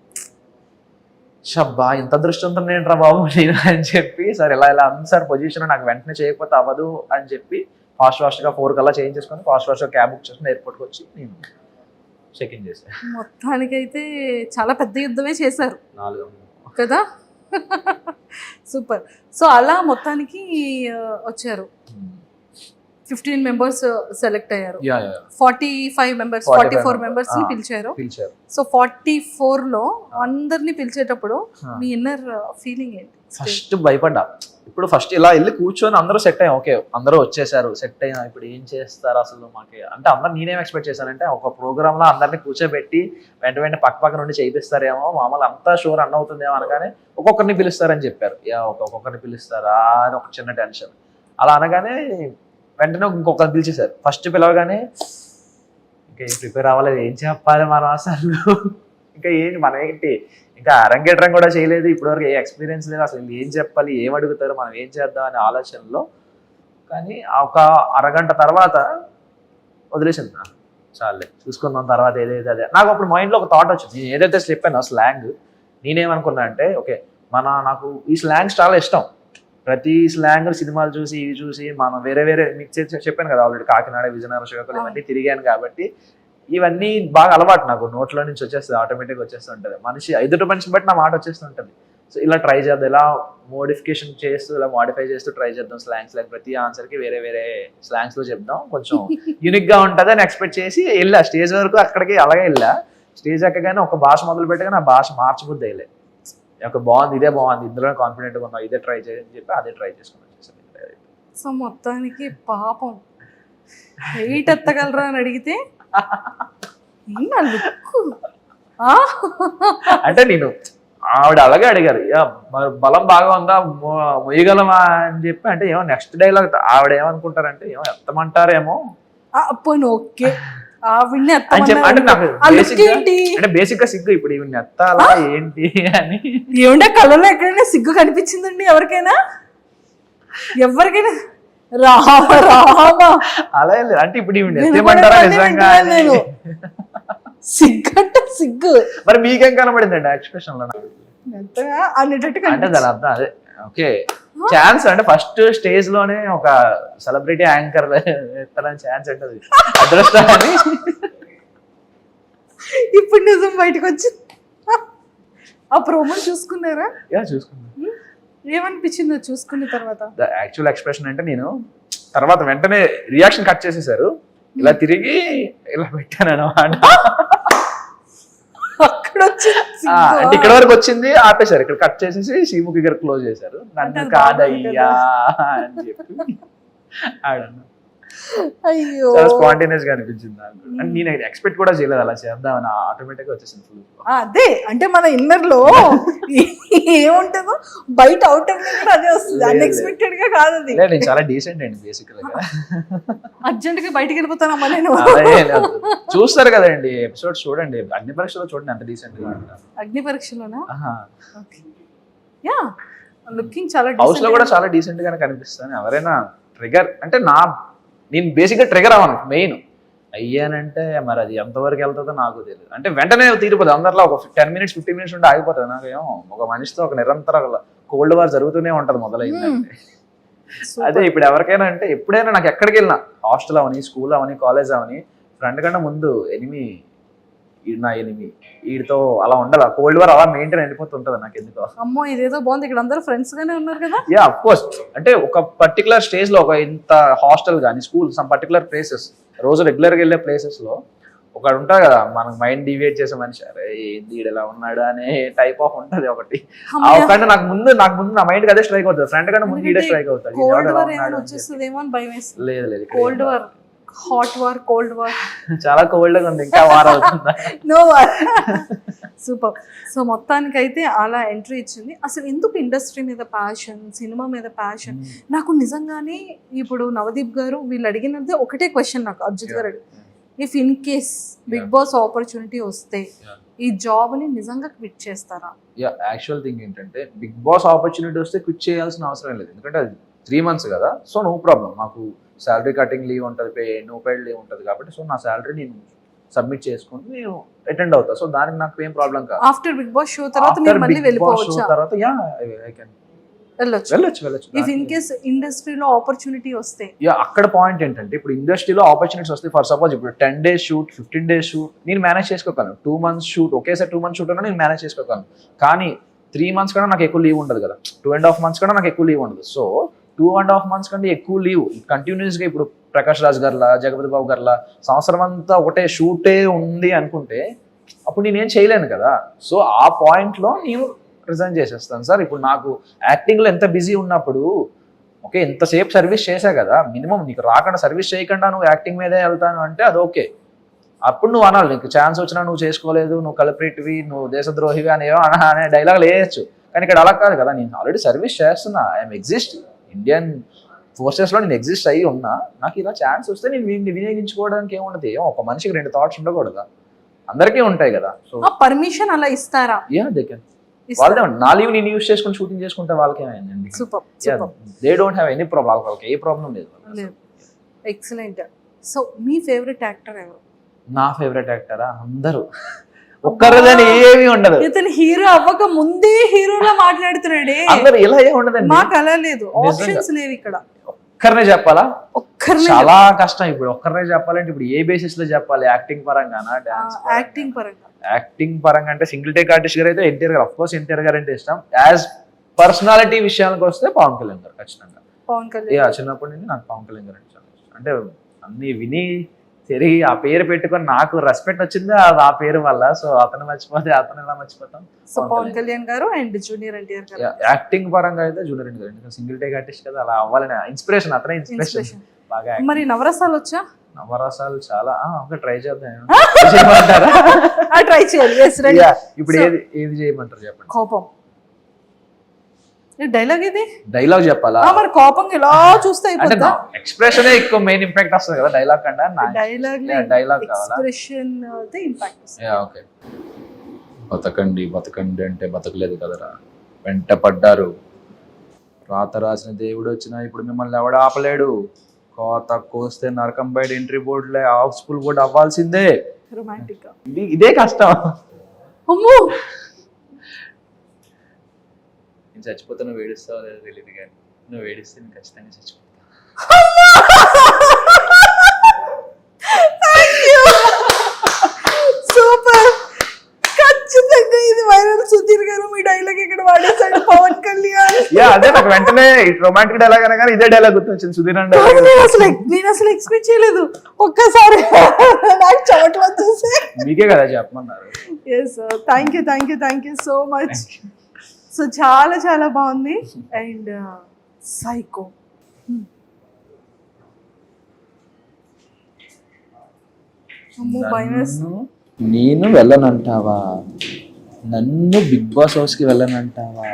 షబ్బా ఇంత దృష్టింతం ఏంట్రా బాబు నేను అని చెప్పి, సార్ ఇలా ఉంది సార్ పొజిషన్, నాకు వెంటనే చేయకపోతే అవ్వదు అని చెప్పి ఫాస్ట్గా 4 కల్లా చేంజ్ చేసుకొని ఫాస్ట్గా క్యాబ్ బుక్ చేసుకుని ఎయిర్పోర్ట్కి వచ్చి నేను చెక్ ఇన్ చేశాను. మొత్తానికైతే చాలా పెద్ద యుద్ధమే చేశారు 4 కదా. సూపర్. సో అలా మొత్తానికి వచ్చారు. 15 members సెలెక్ట్ అయ్యారు. 45 members 44 members ని పిలిచారు. సో 44 లో అందరినీ పిలిచేటప్పుడు మీ ఇన్నర్ ఫీలింగ్ ఏంటి? ఫస్ట్ భయపడ్డా. ఇప్పుడు ఫస్ట్ ఇలా వెళ్ళి కూర్చొని అందరూ సెట్ అయ్యాం, ఓకే అందరూ వచ్చేసారు, సెట్ అయినా ఇప్పుడు ఏం చేస్తారు అసలు మాకు అంటే అందరు నేనేం ఎక్స్పెక్ట్ చేశానంటే ఒక ప్రోగ్రామ్ లో అందరినీ కూర్చోబెట్టి వెంట పక్క నుండి చేయిస్తారేమో, మామూలు అంతా షో రన్ అవుతుందేమో అనగానే ఒక్కొక్కరిని పిలుస్తారని చెప్పారు. ఒక్కొక్కరిని పిలుస్తారా అని ఒక చిన్న టెన్షన్. అలా అనగానే వెంటనే ఇంకొకరిని పిలిచేశారు. ఫస్ట్ పిలవగానే ఇంకా ఏం ప్రిపేర్ అవ్వలేదు, ఏం చెప్పాలి మనం అసలు, ఇంకా ఏంటి మనం ఏంటి ఇంకా అరంగేట్రం కూడా చేయలేదు, ఇప్పటివరకు ఏ ఎక్స్పీరియన్స్ లేదు, అసలు ఏం చెప్పాలి, ఏం అడుగుతారు, మనం ఏం చేద్దాం అనే ఆలోచనలో. కానీ ఒక అరగంట తర్వాత వదిలేసింది, చాలే చూసుకుందాం తర్వాత ఏదైతే అదే. నాకు అప్పుడు మైండ్లో ఒక థాట్ వచ్చింది, నేను ఏదైతే చెప్పానో స్లాంగ్, నేనేమనుకున్నా అంటే ఓకే నాకు ఈ స్లాంగ్స్ చాలా ఇష్టం. ప్రతి స్లాంగ్ సినిమాలు చూసి ఇవి చూసి మనం వేరే మీకు చెప్పాను కదా ఆల్రెడీ, కాకినాడ విజయనగరం శ్రీకాకుళం ఇవన్నీ తిరిగాను కాబట్టి ఇవన్నీ బాగా అలవాటు నాకు, నోట్లో నుంచి వచ్చేస్తుంది, ఆటోమేటిక్గా వచ్చేస్తుంటుంది. ఎదుటి మనిషిని బట్టి నా మాట వచ్చేస్తుంటుంది. సో ఇలా ట్రై చేద్దాం, ఇలా మోడిఫికేషన్ చేస్తూ ఇలా మాడిఫై చేస్తూ ట్రై చేద్దాం స్లాంగ్స్. లైక్ ప్రతి ఆన్సర్కి వేరే స్లాంగ్స్లో చెప్దాం, కొంచెం యూనిక్గా ఉంటుంది అని ఎక్స్పెక్ట్ చేసి వెళ్ళా స్టేజ్ వరకు. అక్కడికి అలాగే వెళ్ళా. స్టేజ్ ఎక్కగానే ఒక భాష మొదలు పెట్టగానే ఆ భాష మార్చబుద్ది అయ్యలే. ఒక బాగుంది, ఇదే బాగుంది, ఇందులో కాన్ఫిడెంట్గా ఉన్నాం, ఇదే ట్రై చేయని చెప్పి అదే ట్రై చేసుకుని వచ్చేసాను. సో మొత్తానికి పాపం వెయిట్ ఎత్తగలరా అని అడిగితే అంటే నేను ఆవిడ అలాగే అడిగారు, బలం బాగా ఉందా మొయ్యగలమా అని చెప్పి. అంటే ఏమో నెక్స్ట్ డైలాగ్ ఆవిడ ఏమనుకుంటారంటే ఏమో ఎత్తమంటారేమో ఓకే అంటే నాకు అంటే బేసిక్ గా సిగ్గు, ఇప్పుడు ఇవి ఎత్తాలా ఏంటి అని. ఏమంటే కళ్ళలో ఎక్కడైనా సిగ్గు కనిపించిందండి ఎవరికైనా? అలా లేదు. అంటే ఇప్పుడు ఇవి ఎత్తమంటారా నిజంగా సిగ్గు మరి మీకేం కనబడిందండి ఎక్స్ప్రెషన్ లో? అంటే దాని అర్థం అదే ఓకే ఛాన్స్ అంటే ఫస్ట్ స్టేజ్ లోనే ఒక సెలబ్రిటీ యాంకర్ ఎత్తడానికి ఛాన్స్ ఉంటుంది, అదృష్టం అని. ఇప్పుడు నిజం బయటకు వచ్చి ఆ ప్రోమో చూసుకున్నారా? చూసుకున్నా. ఏమనిపించిందో చూసుకున్న తర్వాత? యాక్చువల్ ఎక్స్ప్రెషన్ అంటే నేను తర్వాత వెంటనే రియాక్షన్ కట్ చేసేసారు, ఇలా తిరిగి ఇలా పెట్టాను అన్నమాట. అంటే ఇక్కడ వరకు వచ్చింది ఆపేశారు, ఇక్కడ కట్ చేసేసి శ్రీముఖి గారు క్లోజ్ చేశారు. నన్ను కాదయ్యా అని చెప్పి ఆడన్నా. అయ్యో స్పాంటేనియస్ గా అనిపించింది నాకు. అంటే నేను ఎక్స్పెక్ట్ కూడా చేయలేదు అలా చేద్దామని, ఆటోమేటిక్ గా వచ్చేసింది ఫుల్. అదే అంటే మన ఇన్నర్ లో ఏముంటుందో బయట అవుటర్ అదే వస్తుంది, అన్ఎక్స్పెక్టెడ్ గా కాదు అది. నేను చాలా డీసెంట్ అండి బేసికల్ గా. అర్జెంట్ గా బయటకి వెళ్ళిపోతానమ్మా నేను. చూస్తారు కదండి ఎపిసోడ్ చూడండి, అగ్ని పరీక్షలో చూడండి ఎంత డీసెంట్ గా ఉంటారు. అగ్ని పరీక్షలోనా? యా లుకింగ్ చాలా హౌస్ లో కూడా చాలా డీసెంట్ గానే కనిపిస్తాను. ఎవరైనా ట్రిగర్ అంటే నేను బేసిక్గా ట్రిగర్ అవ్వను, మెయిన్ అయ్యానంటే మరి అది ఎంతవరకు వెళ్తుందో నాకు తెలియదు. అంటే వెంటనే తీరిపోతుంది, అందరిలో ఒక 10 minutes 15 minutes ఉంటే ఆగిపోతుంది. నాకేమో ఒక మనిషితో ఒక నిరంతర కోల్డ్ వార్ జరుగుతూనే ఉంటది మొదలైందంటే. అదే ఇప్పుడు ఎవరికైనా అంటే ఎప్పుడైనా నాకు ఎక్కడికి వెళ్ళినా, హాస్టల్ అవని, స్కూల్ అవని, కాలేజ్ అవని, ఫ్రెండ్ కన్నా ముందు నా ఎనిమి వీడితో అలా ఉండాలి, కోల్డ్ వార్ అలా మెయింటైన్ అయిపోతుంటది నాకు ఎందుకో. అమ్మో ఇదేదో బాగుంది, ఇక్కడ అందరూ ఫ్రెండ్స్ గానే ఉన్నారు కదా. Yeah of course. అంటే ఒక పర్టికులర్ స్టేజ్ లో ఒక ఇంత హాస్టల్ కానీ స్కూల్ సమ్ పర్టికులర్ ప్లేసెస్ రోజు రెగ్యులర్ గా వెళ్ళే ప్లేసెస్ లో ఒకడు ఉంటాడు కదా మనకు మైండ్ డివియేట్ చేసే మనిషి, అరే ఏంది ఇలా ఉన్నాడు అనే టైప్ ఆఫ్ ఉంటది ఒకటి. ఒకటి నాకు ముందు నా మైండ్ అదే స్ట్రైక్ అవుతుంది, ఫ్రెండ్ కన్నా ముందు ఇదే స్ట్రైక్ అవుతాడు. లేదు cold war hot war, cold war? చాలా కోల్డ్గా ఉంది, ఇంకా వార్ అవుతుందా? No war. సూపర్. సో మొత్తానికైతే అలా ఎంట్రీ ఇచ్చింది. అసలు ఎందుకు ఇండస్ట్రీ మీద ప్యాషన్, సినిమా మీద ప్యాషన్? నాకు నిజంగానే ఇప్పుడు నవదీప్ గారు వీళ్ళు అడిగినది ఒకటే క్వశ్చన్ నాకు అర్జిత్ గారు if in case big boss opportunity వస్తే ఈ జాబ్ ని నిజంగా క్విట్ చేస్తారా? యాక్చువల్ థింగ్ ఏంటంటే బిగ్ బాస్ ఆపర్చునిటీ వస్తే క్విట్ చేయాల్సిన అవసరం లేదు, ఎందుకంటే అది 3 months కదా. సో నో ప్రాబ్లం, మాకు శాలరీ కటింగ్ లీవ్ ఉంటుంది, నో పెయిడ్ లీవ్ ఉంటుంది కాబట్టి సో నా శాలరీ నేను సబ్మిట్ చేసుకుని నేను అటెండ్ అవుతా. సో దానికి నాకు ఏం ప్రాబ్లం కాదు. ఆఫ్టర్ బిగ్ బాస్ షో తర్వాత మీరు మళ్ళీ వెళ్ళిపోవచ్చు తర్వాత వెళ్ళొచ్చు. ఇఫ్ ఇన్ కేస్ ఇండస్ట్రీలో ఆపర్చునిటీ వస్తే అక్కడ పాయింట్ ఏంటంటే ఇప్పుడు ఇండస్ట్రీలో ఆపర్చునిటీస్ వస్తే ఫర్ సపోజ్ ఇప్పుడు 10 days షూట్, 15 days షూట్ నేను మేనేజ్ చేసుకోగలను. 2 months షూట్ ఒకేసారి 2 months షూట్ అన్నా నేను మేనేజ్ చేసుకోగలను. కానీ 3 months కన్నా నాకు ఎక్కువ లీవ్ ఉండదు కదా, 2.5 months కన్నా నాకు ఎక్కువ లీవ్ ఉండదు. సో 2.5 months కంటే ఎక్కువ లీవ్ కంటిన్యూస్గా ఇప్పుడు ప్రకాష్ రాజ్ గారిలా, జగపతి బాబు గారిలా సంవత్సరం అంతా ఒకటే షూటే ఉంది అనుకుంటే అప్పుడు నేనేం చేయలేను కదా. సో ఆ పాయింట్లో నేను రిజైన్ చేసేస్తాను సార్. ఇప్పుడు నాకు యాక్టింగ్లో ఎంత బిజీ ఉన్నప్పుడు ఓకే ఎంతసేపు సర్వీస్ చేశా కదా, మినిమం నీకు రాకుండా సర్వీస్ చేయకుండా నువ్వు యాక్టింగ్ మీదే వెళ్తాను అంటే అది ఓకే. అప్పుడు నువ్వు అనాలి నీకు ఛాన్స్ వచ్చినా నువ్వు చేసుకోలేదు, నువ్వు కల్ప్రిట్వి, నువ్వు దేశద్రోహివి అనే డైలాగ్ వేయచ్చు. కానీ ఇక్కడ అలా కాదు కదా, నేను ఆల్రెడీ సర్వీస్ చేస్తున్నా, ఐఎమ్ ఎగ్జిస్ట్ ఇండియన్ ఫోర్సెస్లో నేను ఎగ్జిస్ట్ అయ్యి ఉన్నా. నాకు ఇలా ఛాన్స్ వస్తే నేను వినియోగించుకోవడానికి ఏముండదు. ఒక మనిషికి 2 thoughts ఉండకూడదా? అందరికీ ఉంటాయి కదా. సో పర్మిషన్ అలా ఇస్తారా? They can. వాళ్ళదే నా లీవ్ నేను యూజ్ చేసుకుని షూటింగ్ చేసుకుంటే వాళ్ళకి ఏమైందండి? They don't have any problem, వాళ్ళకి ఏ ప్రాబ్లం లేదు. ఎక్సలెంట్. సో మీ ఫేవరెట్ యాక్టర్ ఎవరు? నా ఫేవరెట్ యాక్టరా? అందరూ, ఒక్కరిదని ఏమీ ఉండదు. ఇతను హీరో అవ్వక ముందే హీరోలా మాట్లాడుతున్నాడే. అందరు ఇలా ఏమి ఉండదండి, మాకు అలా లేదు, ఆప్షన్స్ లేవు ఇక్కడ. ఒక్కరినే చెప్పాలా? ఒక్కరినే చాలా కష్టం. ఇప్పుడు ఒక్కరినే చెప్పాలంటే ఇప్పుడు ఏ బేసిస్ లో చెప్పాలి? యాక్టింగ్ పరంగానా, డాన్స్? యాక్టింగ్ పరంగా. యాక్టింగ్ పరంగా అంటే సింగిల్ టేక్ ఆర్టిస్ట్ గారు అయితే ఎన్టీఆర్ గారు, అఫ్ కోర్స్ ఎన్టీఆర్ గారు అంటే ఇష్టం. యాజ్ పర్సనాలిటీ విషయానికి వస్తే పవన్ కళ్యాణ్ గారు ఖచ్చితంగా. పవన్ కళ్యాణ్ చిన్నప్పటి నుంచి నాకు పవన్ కళ్యాణ్ గారు అంటే చాలా ఇష్టం. అంటే అన్ని విని తిరిగి ఆ పేరు పెట్టుకొని నాకు రెస్పెక్ట్ వచ్చింది ఆ పేరు వల్ల. సో అతను మర్చిపోతే అతను ఎలా మర్చిపోతాం? సో పవన్ కళ్యాణ్ గారు అండ్ జూనియర్ ఎన్టీఆర్ గారు. యాక్టింగ్ పరంగా అయితే జూనియర్ ఎన్టీఆర్ గారు, సింగిల్ టేక్ ఆర్టిస్ట్ కదా, అలా అవ్వాలని ఇన్స్పిరేషన్, అతనే ఇన్స్పిరేషన్ బాగా. మరి నవరసాలు వచ్చా? నవరసాలు చాలా ట్రై చేద్దాం. ట్రై చేయాలి. ఇప్పుడు ఏది చేయమంటారు చెప్పండి? కోపం డైలాగ్, ఇది డైలాగ్ చెప్పాలా? మరి కోపం ఇలా చూస్తే అంటే ఎక్స్ప్రెషన్ ఎక్కువ మెయిన్ ఇంపాక్ట్ వస్తుంది కదా డైలాగ్ కన్నా. డైలాగ్ కావాలా? ఓకే. బతకండి బతకండి అంటే బతకలేదు కదరా, వెంట పడ్డారు, రాత రాసిన దేవుడు వచ్చినా ఇప్పుడు మిమ్మల్ని ఎవడ ఆపలేడు, కోత కోస్తే నరకం బయట ఎంట్రీ బోర్డులే హౌస్ఫుల్ బోర్డు అవ్వాల్సిందే. రొమాంటిక్. ఇదే కష్టం. అమ్మో, నేను చచ్చిపోతే నువ్వు ఏడుస్తావో లేదో తెలియదు కానీ నువ్వు ఏడిస్తే నేను ఖచ్చితంగా చచ్చిపోతా. సూపర్, ఖచ్చితంగా ఇది వైరల్. సుధీర్ గారు మీ డైలాగ్ ఇక్కడ వాడేసాడు పవన్ కళ్యాణ్. అదే నాకు వెంటనే రొమాంటిక్ డైలాగ్ అనగానే ఇదే డైలాగ్ గుర్తొచ్చింది, సుధీర్ అంటే. నేను అసలు ఎక్స్పెక్ట్ చేయలేదు. ఒక్కసారి నాకు చెమటలు వచ్చేసి. మీకే కదా చెప్పమన్నారు. Yes, thank you so much. So చాలా చాలా బాగుంది. అండ్ సైకో, నేను వెళ్ళనంటావా? నన్ను బిగ్ బాస్ హౌస్కి వెళ్ళనంటావా?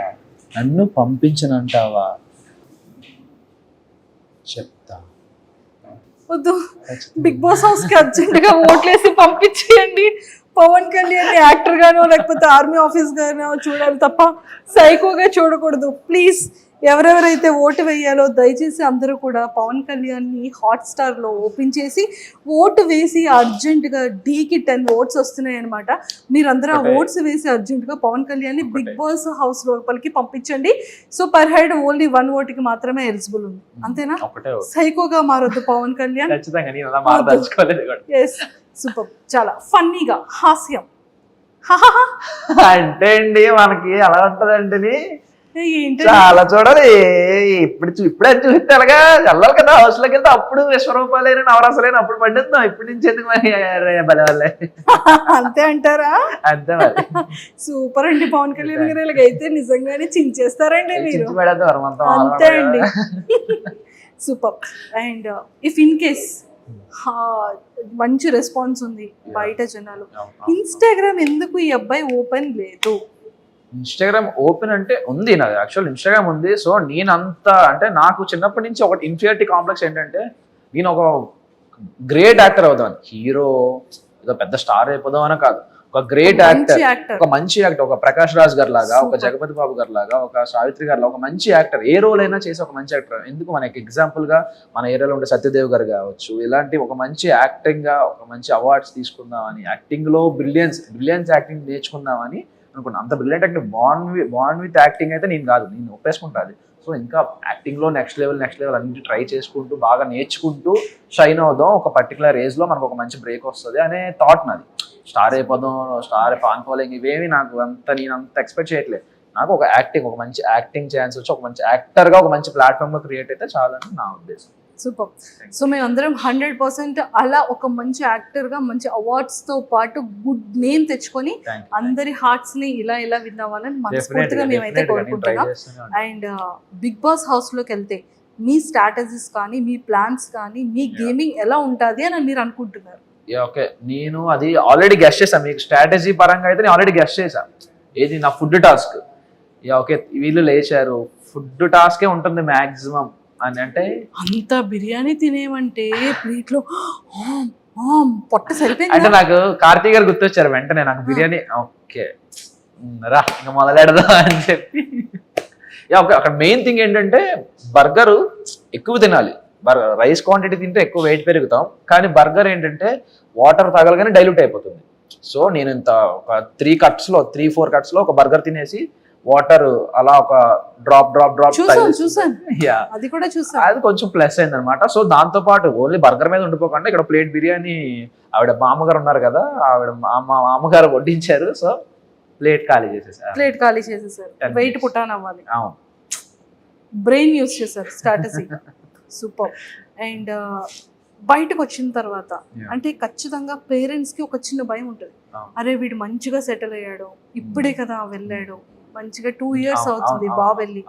నన్ను పంపించనంటావా? చెప్తా. వద్దు, బిగ్ బాస్ హౌస్ కి అర్జెంట్ గా ఓట్లేసి పంపించేయండి. పవన్ కళ్యాణ్ యాక్టర్ గానో లేకపోతే ఆర్మీ ఆఫీస్ గానో చూడాలి తప్ప సైకోగా చూడకూడదు. ప్లీజ్, ఎవరెవరైతే ఓటు వేయాలో దయచేసి అందరూ కూడా పవన్ కళ్యాణ్ని హాట్స్టార్ లో ఓపెన్ చేసి ఓటు వేసి అర్జెంటుగా డీకి 10 votes వస్తున్నాయి అనమాట. మీరందరూ ఆ ఓట్స్ వేసి అర్జెంటుగా పవన్ కళ్యాణ్ని బిగ్ బాస్ హౌస్ లోపలికి పంపించండి. So per head only 1 vote కి మాత్రమే ఎలిజిబుల్ ఉంది, అంతేనా? సైకోగా మారొద్దు పవన్ కళ్యాణ్. Yes, super. చాలా ఫన్నీగా, హాస్యం అంటే అండి మనకి అలా ఉంటదండి. చాలా చూడాలి. ఇప్పుడే చూస్తే అలాగా వెళ్ళాలి కదా హౌస్ లోకి వెళ్తే, అప్పుడు విశ్వరూపాలైన నవరసలైన అప్పుడు పండిద్దాం. ఇప్పటి నుంచి ఎందుకు మరి బల వల్లే. అంతే అంటారా? అంతే మరి. సూపర్ అండి పవన్ కళ్యాణ్ గారు. ఇలాగైతే నిజంగానే చించేస్తారండి మీరు. పెడతారు అంతే అండి. Super. And if in case మంచి రెస్పాన్స్ ఉంది బయట జనాలు. ఇన్స్టాగ్రామ్ ఎందుకు ఈ అబ్బాయి ఓపెన్ లేదు? ఇన్స్టాగ్రామ్ ఓపెన్ అంటే ఉంది, నాది యాక్చువల్ ఇన్స్టాగ్రామ్ ఉంది. సో నేను అంటే నాకు చిన్నప్పటి నుంచి ఒక ఇన్ఫీరియారిటీ కాంప్లెక్స్ ఏంటంటే, నేను ఒక గ్రేట్ యాక్టర్ అవుదాం, హీరో ఏదో పెద్ద స్టార్ అయిపోదాం అని కాదు, ఒక గ్రేట్ యాక్టర్, ఒక మంచి యాక్టర్, ఒక ప్రకాష్ రాజ్ గారు లాగా, ఒక జగపతి బాబు గారు లాగా, ఒక సావిత్రి గారు లాగా, ఒక మంచి యాక్టర్, ఏ రోల్ అయినా చేసి ఒక మంచి యాక్టర్. ఎందుకు మనకి ఎగ్జాంపుల్ గా మన ఏరియాలో ఉండే సత్యదేవ్ గారు కావచ్చు, ఇలాంటి ఒక మంచి యాక్టింగ్ గా ఒక మంచి అవార్డ్స్ తీసుకుందామని, యాక్టింగ్ లో బ్రిలియన్స్ యాక్టింగ్ నేర్చుకుందామని అనుకున్నా. అంత brilliant acting bond with acting అయితే నేను కాదు, నేను ఒప్పేసుకుంటా అది. సో ఇంకా యాక్టింగ్ లో నెక్స్ట్ లెవెల్ అన్నిటి ట్రై చేసుకుంటూ బాగా నేర్చుకుంటూ షైన్ అవుదాం, ఒక పర్టికులర్ ఏజ్ లో మనకు ఒక మంచి బ్రేక్ వస్తుంది అనే థాట్ నాది. స్టార్ అయిపోదాం, స్టార్ ఫ్యాన్ ఫాలోయింగ్ ఇవేమి నాకు నేను అంత ఎక్స్పెక్ట్ చేయట్లేదు. నాకు ఒక మంచి యాక్టింగ్ ఛాన్స్ వచ్చి ఒక మంచి యాక్టర్ గా ఒక మంచి ప్లాట్ఫామ్ లో క్రియేట్ అయితే చాలని నా ఉద్దేశం. సూపర్. సో మేము అందరం 100% అలా ఒక మంచి యాక్టర్ గా మంచి అవార్డ్స్ తో పాటు గుడ్ నేమ్ తెచ్చుకొని అందరి హార్ట్స్ ని ఇలా విన్ అవ్వాలని మనస్ఫూర్తిగా మేమైతే కోరుకుంటున్నాం. అండ్ బిగ్ బాస్ హౌస్ లోకి వెళ్తే మీ స్ట్రాటజీస్ కానీ, మీ ప్లాన్స్ కానీ, మీ గేమింగ్ ఎలా ఉంటుంది అని మీరు అనుకుంటున్నారు? ఓకే, నేను అది ఆల్రెడీ గెస్ట్ చేశాను. మీకు స్ట్రాటజీ పరంగా అయితే నేను ఆల్రెడీ గెస్ట్ చేశాను. ఏది నా ఫుడ్ టాస్క్. ఓకే, వీళ్ళు లేచారు, ఫుడ్ టాస్కే ఉంటుంది మాక్సిమం అని. అంటే అంత బిర్యానీ తినేమంటే ప్లేట్ లో పొట్ట సరిపోయింది. అంటే నాకు కార్తీక్ గారు గుర్తొచ్చారు వెంటనే నాకు బిర్యానీ. ఓకే రా ఇంకా మొదలెడదాం అని చెప్పి. ఓకే, అక్కడ మెయిన్ థింగ్ ఏంటంటే బర్గర్ ఎక్కువ తినాలి. రైస్ క్వాంటిటీ తింటే ఎక్కువ వెయిట్ పెరుగుతాం, కానీ బర్గర్ ఏంటంటే వాటర్ తాగలగానే డైల్యూట్ అయిపోతుంది. సో నేను ఇంత ఒక 3-4 కట్స్ లో ఒక బర్గర్ తినేసి వాటర్ అలా ఒక డ్రాప్ చూసాను, అది కూడా చూసాను. అది కొంచెం ప్లస్ అయింది అనమాట. సో దాంతో పాటు ఓన్లీ బర్గర్ మీద ఉండిపోకుండా ఇక్కడ ప్లేట్ బిర్యానీ ఆవిడ మామగారు ఉన్నారు కదా, ఆవిడ మామగారు వడ్డించారు. సో ప్లేట్ ఖాళీ చేసేసారు. వెయిట్ పుట్టాను అవ్వాలి, బ్రెయిన్ యూస్ చేశారు స్ట్రాటజీ. సూపర్. అండ్ బయటకు వచ్చిన తర్వాత అంటే ఖచ్చితంగా పేరెంట్స్ కి ఒక చిన్న భయం ఉంటుంది, అరే వీడు మంచిగా సెటిల్ అయ్యాడు, ఇప్పుడే కదా వెళ్ళాడు, మంచిగా 2 years అవుతుంది బాబు వెళ్ళి,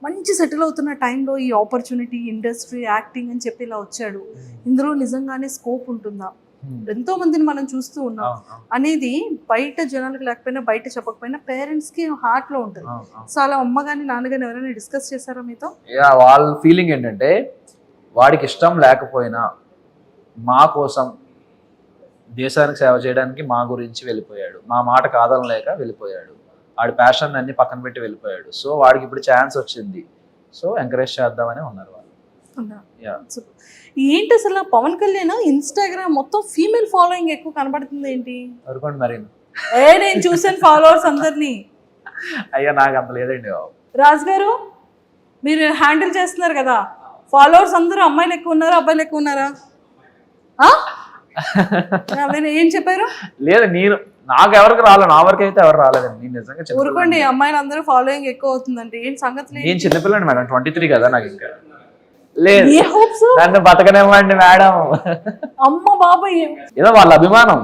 మంచి సెటిల్ అవుతున్న టైంలో ఈ ఆపర్చునిటీ, ఇండస్ట్రీ, యాక్టింగ్ అని చెప్పి ఇలా వచ్చాడు, ఇందులో నిజంగానే స్కోప్ ఉంటుందా, ఎంతో మందిని మనం చూస్తూ ఉన్నాం అనేది బయట జనాలకు లేకపోయినా, బయట చెప్పకపోయినా పేరెంట్స్ కి హార్ట్ లో ఉంటుంది. సో అలా అమ్మ గాని నాన్న గాని ఎవరైనా డిస్కస్ చేశారా మీతో? వాళ్ళ ఫీలింగ్ ఏంటంటే, వాడికి ఇష్టం లేకపోయినా మా కోసం దేశానికి సేవ చేయడానికి మా గురించి వెళ్ళిపోయాడు, మా మాట కాదనలేక వెళ్ళిపోయాడు, వాడి ప్యాషన్ అన్ని పక్కన పెట్టి వెళ్ళిపోయాడు. సో వాడికి ఇప్పుడు ఛాన్స్ వచ్చింది, సో ఎంకరేజ్ చేద్దామని ఉన్నారు వాళ్ళు. ఏంటి అసలు పవన్ కళ్యాణ్ ఇన్స్టాగ్రామ్ మొత్తం ఫీమేల్ ఫాలోయింగ్ ఎక్కువ కనబడుతుంది ఏంటి? అనుకోండి మరి. నేను చూసాను ఫాలోవర్స్ అందరినీ. అయ్యా నాకు అంత లేదండి. రాజ్ గారు మీరు హ్యాండిల్ చేస్తున్నారు కదా, ఫాలోవర్స్ అందరూ అమ్మాయిలు ఎక్కువ ఉన్నారా, అబ్బాయిలు ఎక్కువ ఉన్నారా? ఏం చెప్పారు? లేదు, నాకు ఎవరికి రాలేదు, నా వరకు అయితే ఎవరు రాలేదండి. నేను నిజంగా ఊరుకోండి, అమ్మాయిలు అందరూ ఫాలోయింగ్ ఎక్కువ అవుతుందండి, ఏంటి సంగతి? నేను చిన్నపిల్లండి మేడం, 23 కదా నాకు. ఇంకా లేదు, నన్ను బతకనివ్వండి మేడం. అమ్మ బాబాయ్, ఏదో వాళ్ళ అభిమానం,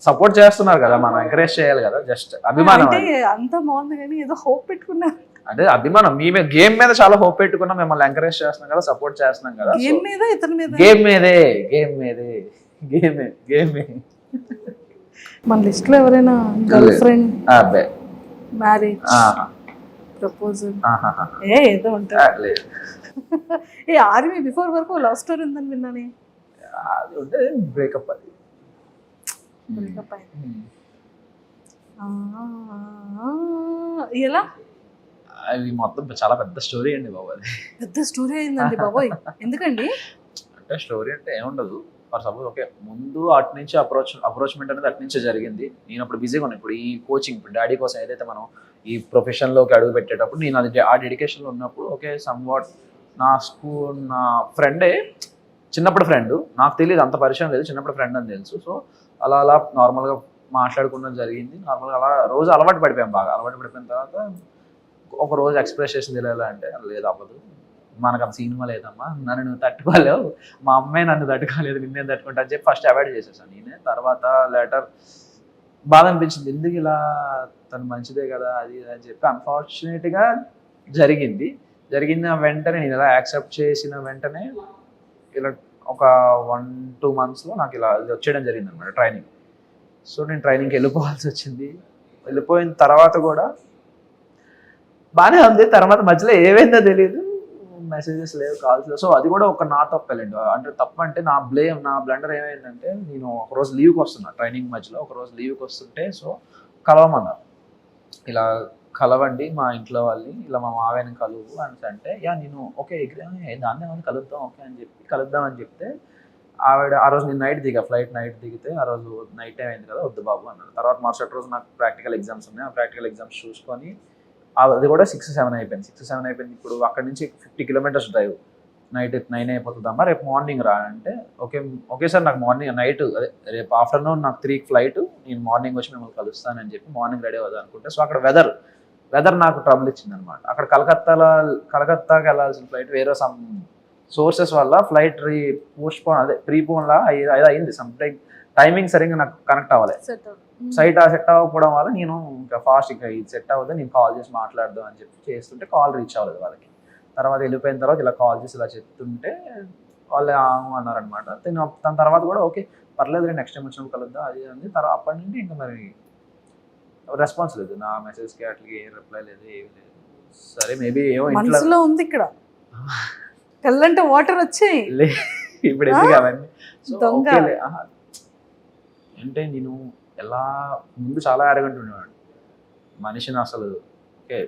సపోర్ట్ చేస్తున్నారు కదా, మనం ఎంకరేజ్ చేయాలి కదా, జస్ట్ అభిమానం. అంతా బాగుంది కానీ ఏదో హోప్ పెట్టుకున్నారు. అంటే అభిమానం, మీ గేమ్ మీద చాలా హోప్ పెట్టుకున్నాం, మిమ్మల్ని ఎంకరేజ్ చేస్తున్నాం కదా, సపోర్ట్ చేస్తున్నాం కదా. గేమ్ మీద, ఇతని మీద, గేమ్ మన లిస్ట్ లో ఎవరైనా గర్ల్ ఫ్రెండ్, మ్యారేజ్, ప్రపోజల్ ఏదో ఉంటుంది. ఏ ఆర్మీ బిఫోర్ వరకు లవ్ స్టోరీ ఉందని విన్నానే. బ్రేకప్ అయింది. ఎలా? అది మొత్తం చాలా పెద్ద స్టోరీ అండి బాబు. అది పెద్ద స్టోరీ అయిందండి బాబోయ్. ఎందుకండి? అంటే స్టోరీ అంటే ఏముండదు. ఫర్ సపోజ్ ఓకే, ముందు అటు నుంచి అప్రోచ్మెంట్ అనేది అటు నుంచే జరిగింది. నేను అప్పుడు బిజీగా ఉన్నాను. ఇప్పుడు ఈ కోచింగ్, ఇప్పుడు డాడీ కోసం ఏదైతే మనం ఈ ప్రొఫెషన్లోకి అడుగు పెట్టేటప్పుడు నేను అది ఆ డెడికేషన్లో ఉన్నప్పుడు ఓకే, సమ్వాట్ నా ఫ్రెండే, చిన్నప్పుడు ఫ్రెండ్, నాకు తెలియదు, అంత పరిచయం లేదు, చిన్నప్పుడు ఫ్రెండ్ అని తెలుసు. సో అలా నార్మల్గా మాట్లాడుకోవడం జరిగింది. నార్మల్గా అలా రోజు అలవాటు పడిపోయాం. బాగా అలవాటు పడిపోయిన తర్వాత ఒక రోజు ఎక్స్ప్రెస్ చేసింది ఎలా అంటే, లేదు అవ్వదు, మనకు అంత సినిమా లేదమ్మా, నన్ను నువ్వు తట్టుకోలేవు, మా అమ్మాయి నన్ను తట్టుకోలేదు, నిన్నేం తట్టుకుంటా అని చెప్పి ఫస్ట్ అవాయిడ్ చేసేసాను నేనే. తర్వాత లేటర్ బాధ అనిపించింది, ఎందుకు ఇలా, తను మంచిదే కదా అది అని చెప్పి. అన్ఫార్చునేట్గా జరిగింది వెంటనే, నేను ఇలా యాక్సెప్ట్ చేసిన వెంటనే ఇలా ఒక 1-2 monthsలో నాకు ఇలా ఇది వచ్చేయడం జరిగింది అనమాట ట్రైనింగ్. సో నేను ట్రైనింగ్కి వెళ్ళిపోవాల్సి వచ్చింది. వెళ్ళిపోయిన తర్వాత కూడా బాగానే ఉంది. తర్వాత మధ్యలో ఏమైందో తెలియదు, మెసేజెస్ లేవు, కాల్స్ లేవు. సో అది కూడా ఒక నా తప్పలేండి. అంటే తప్పు అంటే నా బ్లండర్ ఏమైందంటే, నేను ఒకరోజు లీవ్కి వస్తున్నా ట్రైనింగ్ మధ్యలో, ఒకరోజు లీవ్కి వస్తుంటే సో కలవమన్నారు. ఇలా కలవండి మా ఇంట్లో వాళ్ళని, ఇలా మా మావయ్యని కలువు అని అంటే, నేను ఓకే దాన్ని ఏమైనా కలుద్దాం ఓకే అని చెప్పి కలుద్దాం అని చెప్తే, ఆవిడ ఆ రోజు నేను ఫ్లైట్ నైట్ దిగితే ఆ రోజు నైట్ టైం అయింది కదా, వద్దు బాబు అన్నారు. తర్వాత మరుసటి రోజు నాకు ప్రాక్టికల్ ఎగ్జామ్స్ ఉన్నాయి. ఆ ప్రాక్టికల్ ఎగ్జామ్స్ చూసుకొని అది కూడా 6-7 అయిపోయింది. 6-7 అయిపోయింది. ఇప్పుడు అక్కడ నుంచి 50 kilometers డ్రైవ్. నైట్ 9 అయిపోతుందమ్మా, రేపు మార్నింగ్ రా అంటే, ఓకే సార్ నాకు నైట్ రేపు ఆఫ్టర్నూన్ నాకు 3కి ఫ్లైట్, నేను మార్నింగ్ వచ్చి మిమ్మల్ని కలుస్తానని చెప్పి మార్నింగ్ రెడీ అవుదా అనుకుంటే, సో అక్కడ వెదర్ నాకు ట్రబుల్ ఇచ్చింది అనమాట. అక్కడ కలకత్తాకి వెళ్ళాల్సిన ఫ్లైట్ వేరే సమ్ సోర్సెస్ వల్ల ఫ్లైట్ ప్రీపోన్ లా అయింది. సమ్ టైమింగ్ సరిగ్గా నాకు కనెక్ట్ అవ్వాలి. సెట్ అవ్వకపోవడం వల్ల నేను ఇంకా ఫాస్ట్ ఇంకా ఇది సెట్ అవ్వదు, నేను కాల్ చేసి మాట్లాడదాం అని చెప్పి చేస్తుంటే కాల్ రీచ్ అవ్వలేదు వాళ్ళకి. తర్వాత వెళ్ళిపోయిన తర్వాత ఇలా కాల్ చేసి ఇలా చెప్తుంటే వాళ్ళు అన్నారనమాట. దాని తర్వాత కూడా ఓకే పర్లేదు, నెక్స్ట్ టైం వచ్చినప్పుడు కలుద్దాం అది అంది. తర్వాత అప్పటి నుండి ఇంకా మరి రెస్పాన్స్ లేదు, నా మెసేజ్కి అట్లకి ఏం రిప్లై లేదు, ఏమి లేదు. సరే మేబీ ఏమో ఇంట్లో ఉంది ఇక్కడ కళ్ళంటే వాటర్ వచ్చాయి ఇప్పుడు ఎందుకు అవన్నీ. అంటే నేను ఎలా ముందు చాలా అరగంట ఉండేవాడు మనిషిని అసలు. ఓకే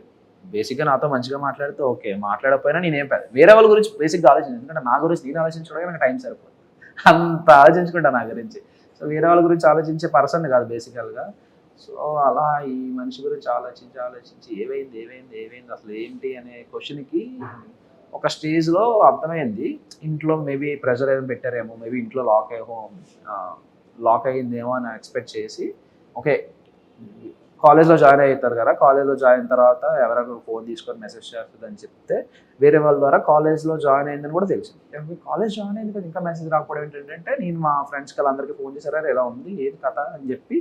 బేసిక్గా నాతో మంచిగా మాట్లాడితే ఓకే, మాట్లాడకపోయినా నేనేం వేరే వాళ్ళ గురించి బేసిక్గా ఆలోచించాను. ఎందుకంటే నా గురించి నేను ఆలోచించడానికి నాకు టైం సరిపోదు, అంత ఆలోచించుకుంటా నా గురించి. సో వేరే వాళ్ళ గురించి ఆలోచించే పర్సన్ కాదు బేసికల్గా. సో అలా ఈ మనిషి గురించి ఆలోచించి ఏమైంది అసలు ఏంటి అనే క్వశ్చన్కి ఒక స్టేజ్లో అర్థమైంది. ఇంట్లో మేబీ ప్రెషర్ ఏదైనా పెట్టారేమో, మేబీ ఇంట్లో లాక్ అయ్యిందేమో అని ఎక్స్పెక్ట్ చేసి, ఓకే కాలేజ్లో జాయిన్ అవుతారు కదా, కాలేజ్లో జాయిన్ అయిన తర్వాత ఎవరైనా ఫోన్ తీసుకొని మెసేజ్ చేస్తుందని చెప్తే వేరే వాళ్ళ ద్వారా కాలేజ్లో జాయిన్ అయిందని కూడా తెలిసింది. కాలేజ్ జాయిన్ అయింది కదా ఇంకా మెసేజ్ రాకపోవడం ఏంటంటే, నేను మా ఫ్రెండ్స్కి వాళ్ళందరికీ ఫోన్ చేశారా ఎలా ఉంది ఏది కథ అని చెప్పి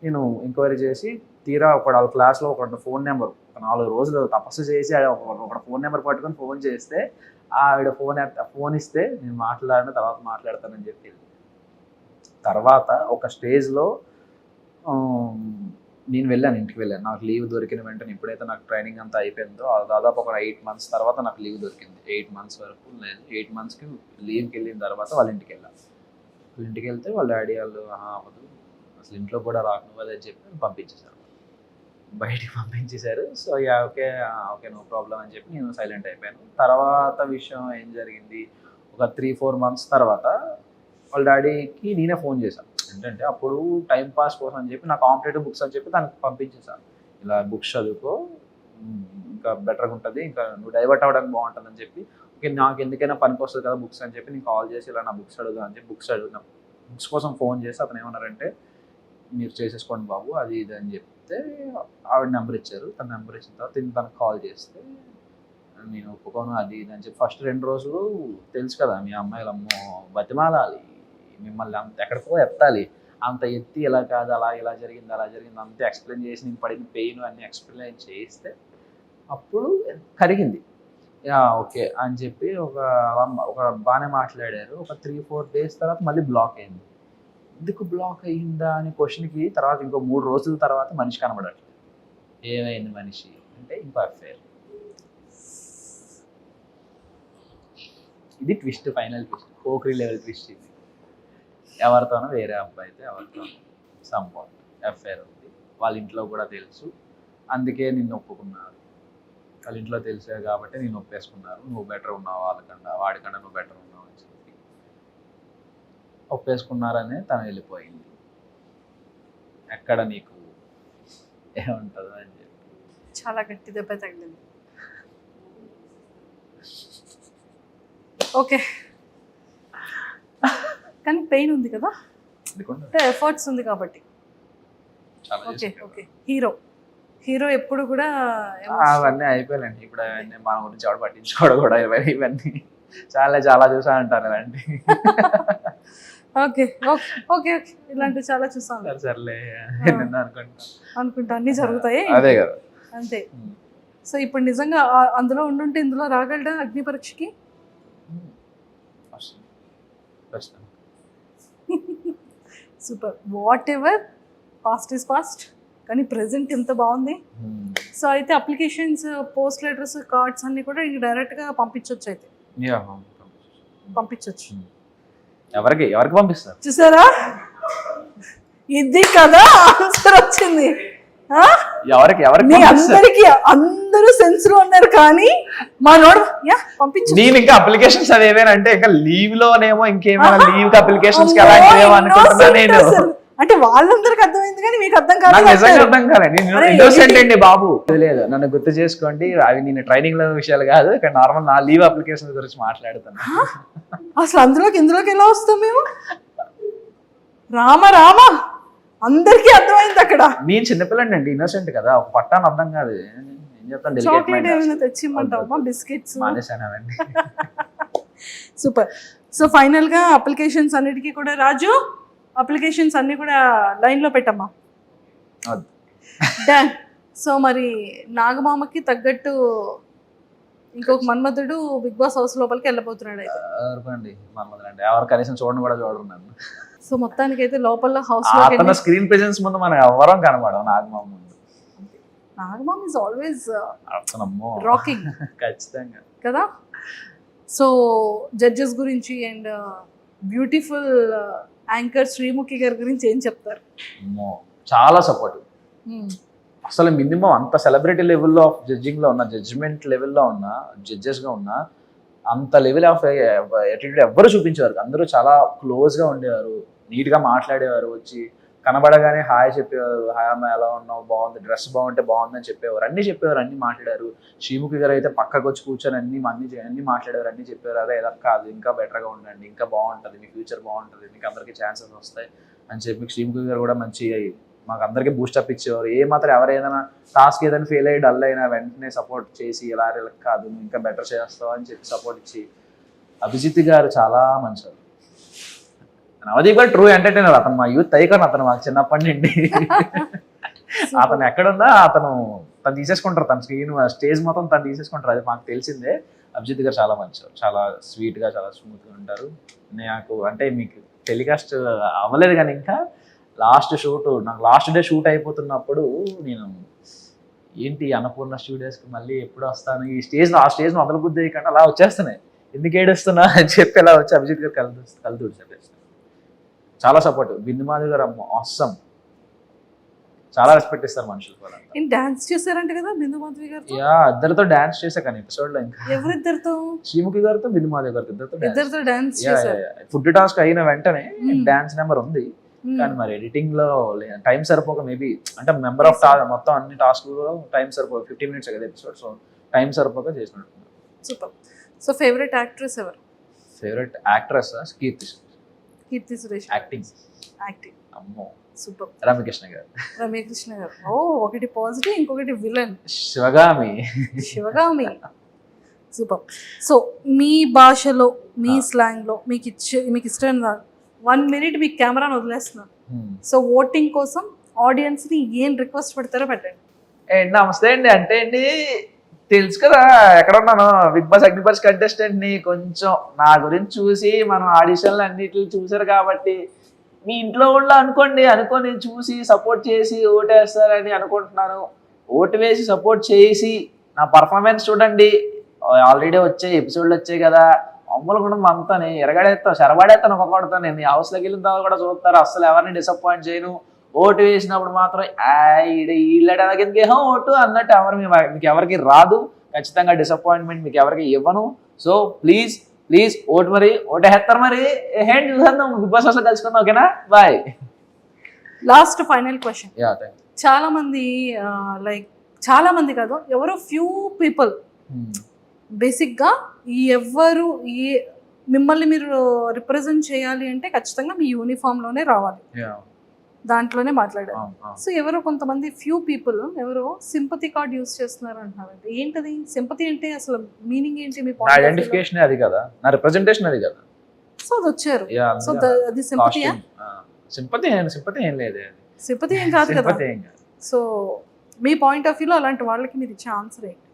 నేను ఎంక్వైరీ చేసి తీరా వాళ్ళ క్లాస్లో ఒక ఫోన్ నెంబర్ 4 రోజులు తపస్సు చేసి ఒక ఫోన్ నెంబర్ పట్టుకొని ఫోన్ చేస్తే ఆవిడ ఫోన్ ఇస్తే నేను మాట్లాడిన తర్వాత మాట్లాడతానని చెప్పి, తర్వాత ఒక స్టేజ్లో నేను ఇంటికి వెళ్ళాను. నాకు లీవ్ దొరికిన వెంటనే ఎప్పుడైతే నాకు ట్రైనింగ్ అంతా అయిపోయిందో దాదాపు ఒక 8 months తర్వాత నాకు లీవ్ దొరికింది. 8 months వరకు లేదు. 8 monthsకి లీవ్కి వెళ్ళిన తర్వాత వాళ్ళ ఇంటికి వెళ్ళాను. వాళ్ళ ఇంటికి వెళ్తే వాళ్ళ డాడీ వాళ్ళు అవ్వదు అసలు ఇంట్లో కూడా రాకనువ్వదు అని చెప్పి పంపించేశారు, బయటికి పంపించేశారు. సో ఓకే నో ప్రాబ్లం అని చెప్పి నేను సైలెంట్ అయిపోయాను. తర్వాత విషయం ఏం జరిగింది, ఒక 3-4 months తర్వాత వాళ్ళ డాడీకి నేనే ఫోన్ చేశాను. ఏంటంటే అప్పుడు టైం పాస్ కోసం అని చెప్పి నా కాంపిటేటివ్ బుక్స్ అని చెప్పి దానికి పంపించేశాను. ఇలా బుక్స్ చదువుకో ఇంకా బెటర్గా ఉంటుంది, ఇంకా నువ్వు డైవర్ట్ అవ్వడానికి బాగుంటుంది అని చెప్పి, ఓకే నాకు ఎందుకైనా పనికి వస్తుంది కదా బుక్స్ అని చెప్పి నేను కాల్ చేసి ఇలా నా బుక్స్ అడుగుదా అని చెప్పి బుక్స్ కోసం ఫోన్ చేసి అతను ఏమన్నారంటే, మీరు చేసేసుకోండి బాబు అది ఇది అని చెప్తే ఆవిడ నెంబర్ ఇచ్చారు. తన నెంబర్ ఇచ్చిన తర్వాత తనకు కాల్ చేస్తే నేను ఒప్పుకోను అది ఇది అని చెప్పి ఫస్ట్ 2 రోజులు తెలుసు కదా మీ అమ్మాయిలు అమ్మో బతిమాలాలి, మిమ్మల్ని అంత ఎక్కడికో ఎత్తాలి, అంత ఎత్తి ఇలా కాదు ఇలా జరిగింది అంతే ఎక్స్ప్లెయిన్ చేసి నేను పడిన పెయిన్ అన్నీ ఎక్స్ప్లెయిన్ చేస్తే అప్పుడు కరిగింది. ఓకే అని చెప్పి ఒక బాగానే మాట్లాడారు. ఒక 3-4 days తర్వాత మళ్ళీ బ్లాక్ అయింది. ఎందుకు బ్లాక్ అయ్యిందా అనే క్వశ్చన్కి తర్వాత ఇంకో 3 రోజుల తర్వాత మనిషి కనబడట్లేదు. ఏమైంది మనిషి అంటే ఇంకో అఫేర్. ఇది twist, final twist, Pokiri level twist. ఇది ఎవరితోనో వేరే అబ్బాయితో ఎవరితోనో సంపాట్ అఫేర్ ఉంది. వాళ్ళ ఇంట్లో కూడా తెలుసు, అందుకే నిన్ను ఒప్పుకున్నారు. వాళ్ళ ఇంట్లో తెలిసే కాబట్టి నేను ఒప్పేసుకున్నారు. నువ్వు బెటర్ ఉన్నావు వాడికన్నా నువ్వు బెటర్ ఉన్నావు అని చెప్పి ఒప్పేసుకున్నారనే తను వెళ్ళిపోయింది. ఎక్కడ నీకు ఏముంటుందో అని చెప్పి చాలా గట్టి దెబ్బ తగిలింది. ఓకే కానీ పెయిన్ ఉంది కదా, అంటే ఎఫర్ట్స్ ఉంది కాబట్టి. ఓకే హీరో ఎప్పుడు కూడా అవన్నీ అయిపోయాలండి. ఇప్పుడు అవన్నీ మన గురించి ఎవడు పట్టించుకోవడం కూడా ఇవన్నీ చాలా చూసా అంటారు ఇలాంటి. ఓకే ఇలాంటివి చాలా చూసాను. సర్లే అనుకుంటా అన్ని జరుగుతాయి, అదే కదా అంతే. సో ఇప్పుడు నిజంగా అందులో ఉండుంటే ఇందులో రాగలడా అగ్ని పరీక్షకి? ఖచ్చితంగా. Super. What ever past is past, కానీ ప్రెసెంట్ ఎంత బాగుంది. సో అయితే అప్లికేషన్స్, పోస్ట్ లెటర్స్, కార్డ్స్ అన్ని కూడా ఇంక డైరెక్ట్గా పంపించవచ్చు. అయితే యా, పంపించవచ్చు. ఎవరికి పంపిస్తారు? చూసారా, ఇది కదా ఆన్సర్ వచ్చింది. ఆ? ఎవరికి మీ అందరికి అందరూ సెన్స్ లో ఉన్నారు, కానీ మా నోడు పంపించు. నేను ఇంకా అప్లికేషన్స్ అవి ఏమైనా అంటే ఇంకా లీవ్ లోనేమో ఇంకేమైనా లీవ్ అప్లికేషన్స్ కి అలాంటివి ఏమో అనుకుంటున్నా నేను. అంటే వాళ్ళందరికి అర్థమైంది కానీ మీకు అర్థం కాదు. నాకు నిజంగా అర్థం కాలేదు. నేను ఇన్నోసెంట్ అండి బాబు. లేదు, నన్ను గుర్తు చేసుకోండి, అవి నేను ట్రైనింగ్ లో విషయాలు కాదు, ఇక్కడ నార్మల్ నా లీవ్ అప్లికేషన్ గురించి మాట్లాడుతాను. అసలు ఇందులోకి ఎలా వస్తాం మేము? రామ అందరికీ అర్థమైంది అక్కడ. నేను చిన్నపిల్లండి అండి, ఇన్నోసెంట్ కదా, ఒక పట్టాను అర్థం కాదు. ఏం చెప్తాను, చాక్లెట్ ఏమైనా తెచ్చిమ్మంటావా? బిస్కెట్స్ మానేసానండి. సూపర్. సో ఫైనల్ గా అప్లికేషన్స్ అన్నిటికీ కూడా రాజు, అప్లికేషన్స్ అన్ని కూడా లైన్ లో పెట్టమ్మా. డన్. సో మరి నాగమామకి తగ్గట్టు ఇంకొక మన్మధుడు బిగ్ బాస్ హౌస్ లోపలికి వెళ్ళిపోతున్నాడు. అయితే మన్మధుడు ఎవరు కనీసం చూడను కూడా చూడరు నన్ను. సో మొత్తానికి అయితే లోపల హౌస్ లో స్క్రీన్ ప్రెజెన్స్ ముందు మనం ఎవరం కనబడం నాగమామ ముందు. Nagamama is always rocking. ఖచ్చితంగా కదా. సో జడ్జెస్ గురించి అండ్ బ్యూటిఫుల్ యాంకర్ శ్రీముఖి గారి గురించి ఏం చెప్తారు? చాలా సపోర్టివ్. అసలు మినిమం అంత సెలబ్రిటీ లెవెల్లో ఆఫ్ జడ్జింగ్ లో ఉన్న, జడ్జిమెంట్ లెవెల్లో ఉన్న, జడ్జెస్ గా ఉన్న అంత లెవెల్ ఆఫ్ యాటిట్యూడ్ ఎవ్వరు చూపించేవారు. అందరూ చాలా క్లోజ్ గా ఉండేవారు, నీట్ గా మాట్లాడేవారు, వచ్చి కనబడగానే హాయ్ చెప్పేవారు, హాయ్ అమ్మ ఎలా ఉన్నావు, బాగుంది, డ్రెస్ బాగుంటే బాగుందని చెప్పేవారు, అన్ని చెప్పేవారు, అన్ని మాట్లాడారు. శ్రీముఖి గారు అయితే పక్కకు వచ్చి కూర్చొని అన్ని మాట్లాడేవారు, అన్ని చెప్పేవారు. అదే ఎలా కాదు, ఇంకా బెటర్గా ఉండండి, ఇంకా బాగుంటుంది, మీ ఫ్యూచర్ బాగుంటుంది, మీకు అందరికీ ఛాన్సెస్ వస్తాయి అని చెప్పి శ్రీముఖి గారు కూడా మంచి మాకు అందరికీ బూస్టప్ ఇచ్చేవారు. ఏ మాత్రం ఎవరైనా టాస్క్ ఏదైనా ఫెయిల్ అయ్యి డల్ అయినా వెంటనే సపోర్ట్ చేసి ఎలా కాదు నువ్వు ఇంకా బెటర్ చేస్తావు అని చెప్పి సపోర్ట్ ఇచ్చి. అభిజిత్ గారు చాలా మంచివారు. నవదీప్ గారు ట్రూ ఎంటర్టైనర్. అతను మా యూత్ ఐకాన్, అతను మాకు చిన్నప్పటి నుండి. అతను ఎక్కడున్నా తను తీసేసుకుంటారు, తన స్టేజ్ మొత్తం తను తీసేసుకుంటారు, అది మాకు తెలిసిందే. అభిజిత్ గారు చాలా మంచివారు, చాలా స్వీట్గా, చాలా స్మూత్గా ఉంటారు. నాకు అంటే మీకు టెలికాస్ట్ అవ్వలేదు కానీ ఇంకా నాకు లాస్ట్ డే షూట్ అయిపోతున్నప్పుడు నేను ఏంటి అన్నపూర్ణ స్టూడియోస్కి మళ్ళీ ఎప్పుడు వస్తాను, ఈ స్టేజ్ మొదలు బుద్ధి అయ్యకుండా అలా వచ్చేస్తున్నాయి, ఎందుకు ఏడుస్తున్నా అని చెప్పి అలా వచ్చి అభిజిత్ గారు కలుతూ చెప్పేస్తాను. చాలా సపోర్ట్. బిందు మాధవ్ గారు ఆసమ్, చాలా రెస్పెక్ట్ ఇస్తారు మనుషులు. డాన్స్ చేశారంట కదా బిందు మాధవి గారు? ఇద్దరితో డాన్స్ చేశా కానీ ఎపిసోడ్ లో. ఇంకా ఎవరిద్దరితో? శ్రీముఖి గారితో బిందు మాధవ్ గారితో ఇద్దరితో డాన్స్ చేశారు. ఫుడ్ టాస్క్ అయిన వెంటనే డాన్స్ నెంబర్ ఉంది, కానీ మరి ఎడిటింగ్ లో టైం సరిపోక మేబీ అంటే మెంబర్ ఆఫ్ మొత్తం అన్ని టాస్క్ టైం సరిపోక 50 minutes కదా ఎపిసోడ్, సో టైం సరిపోక చేసినట్టు. సూపర్. సో ఫేవరెట్ యాక్ట్రెస్ ఎవరు? Favourite actress Keerthy Suresh. Acting అమ్మో సూపర్. రమ్యకృష్ణ గారు. ఓ, ఒకటి పాజిటివ్, ఇంకొకటి విలన్. శివగామి. సూపర్. సో మీ భాషలో, మీ స్లాంగ్ లో మీకు ఇష్టం 1 minute మీకు కెమెరాను వదిలేస్తున్నాను. సో ఓటింగ్ కోసం ఆడియన్స్ ని ఏం రిక్వెస్ట్ పెడతారో పెట్టండి. నమస్తే అండి. అంటే అండి తెలుసు కదా ఎక్కడున్నాను, బిగ్ బాస్ అగ్నిపర్స్ కంటెస్టెంట్ ని. కొంచెం నా గురించి చూసి మనం ఆడిషన్లు అన్నిటిని చూసారు కాబట్టి మీ ఇంట్లో వాళ్ళు అనుకొని చూసి సపోర్ట్ చేసి ఓటేస్తారని అనుకుంటున్నాను. ఓటు వేసి సపోర్ట్ చేసి నా పర్ఫార్మెన్స్ చూడండి. ఆల్రెడీ ఎపిసోడ్లు వచ్చాయి కదా, అమ్ములు కూడా అంతానే చెరబడేస్తాను ఒక్కొక్కడితో. నేను హౌస్లోకి వెళ్ళిన తర్వాత కూడా చూస్తారు, అస్సలు ఎవరిని డిసప్పాయింట్ చేయను. ఓటు వేసినప్పుడు మాత్రం వీళ్ళకి ఓటు అన్నట్టు మీకు ఎవరికి రాదు. ఖచ్చితంగా డిసప్పాయింట్మెంట్ మీకు ఎవరికి ఇవ్వను. సో ప్లీజ్ ఓటు ఓటేస్తారు. మరి హ్యాండ్ చూసేద్దాం, బిగ్ బాస్ హౌస్లో కలుసుకుందాం. ఓకేనా, బాయ్. Last final question. చాలా మంది కాదు, ఎవరో ఫ్యూ పీపుల్ బేసిక్గా ఎవరు మిమ్మల్ని మీరు రిప్రజెంట్ చేయాలి అంటే ఖచ్చితంగా మీ యూనిఫామ్లోనే రావాలి, దాంట్లోనే మాట్లాడారు. సో ఎవరో కొంతమంది ఫ్యూ పీపుల్ ఎవరో సింపతి కార్డ్ యూజ్ చేస్తున్నారు అంటున్నారు. ఏంటది సింపతి అంటే? అసలు మీనింగ్ ఏంటి? మీ ఐడెంటిఫికేషన్ అది కదా, నా రిప్రజెంటేషన్ అది కదా. సో అది వచ్చారు. సో అది సింపతియా? సింపతి ఏం లేదు, సింపతి ఏం కాదు కదా. సో మీ పాయింట్ ఆఫ్ వ్యూలో అలాంటి వాళ్ళకి మీరు ఇచ్చే ఆన్సర్ ఏంటి?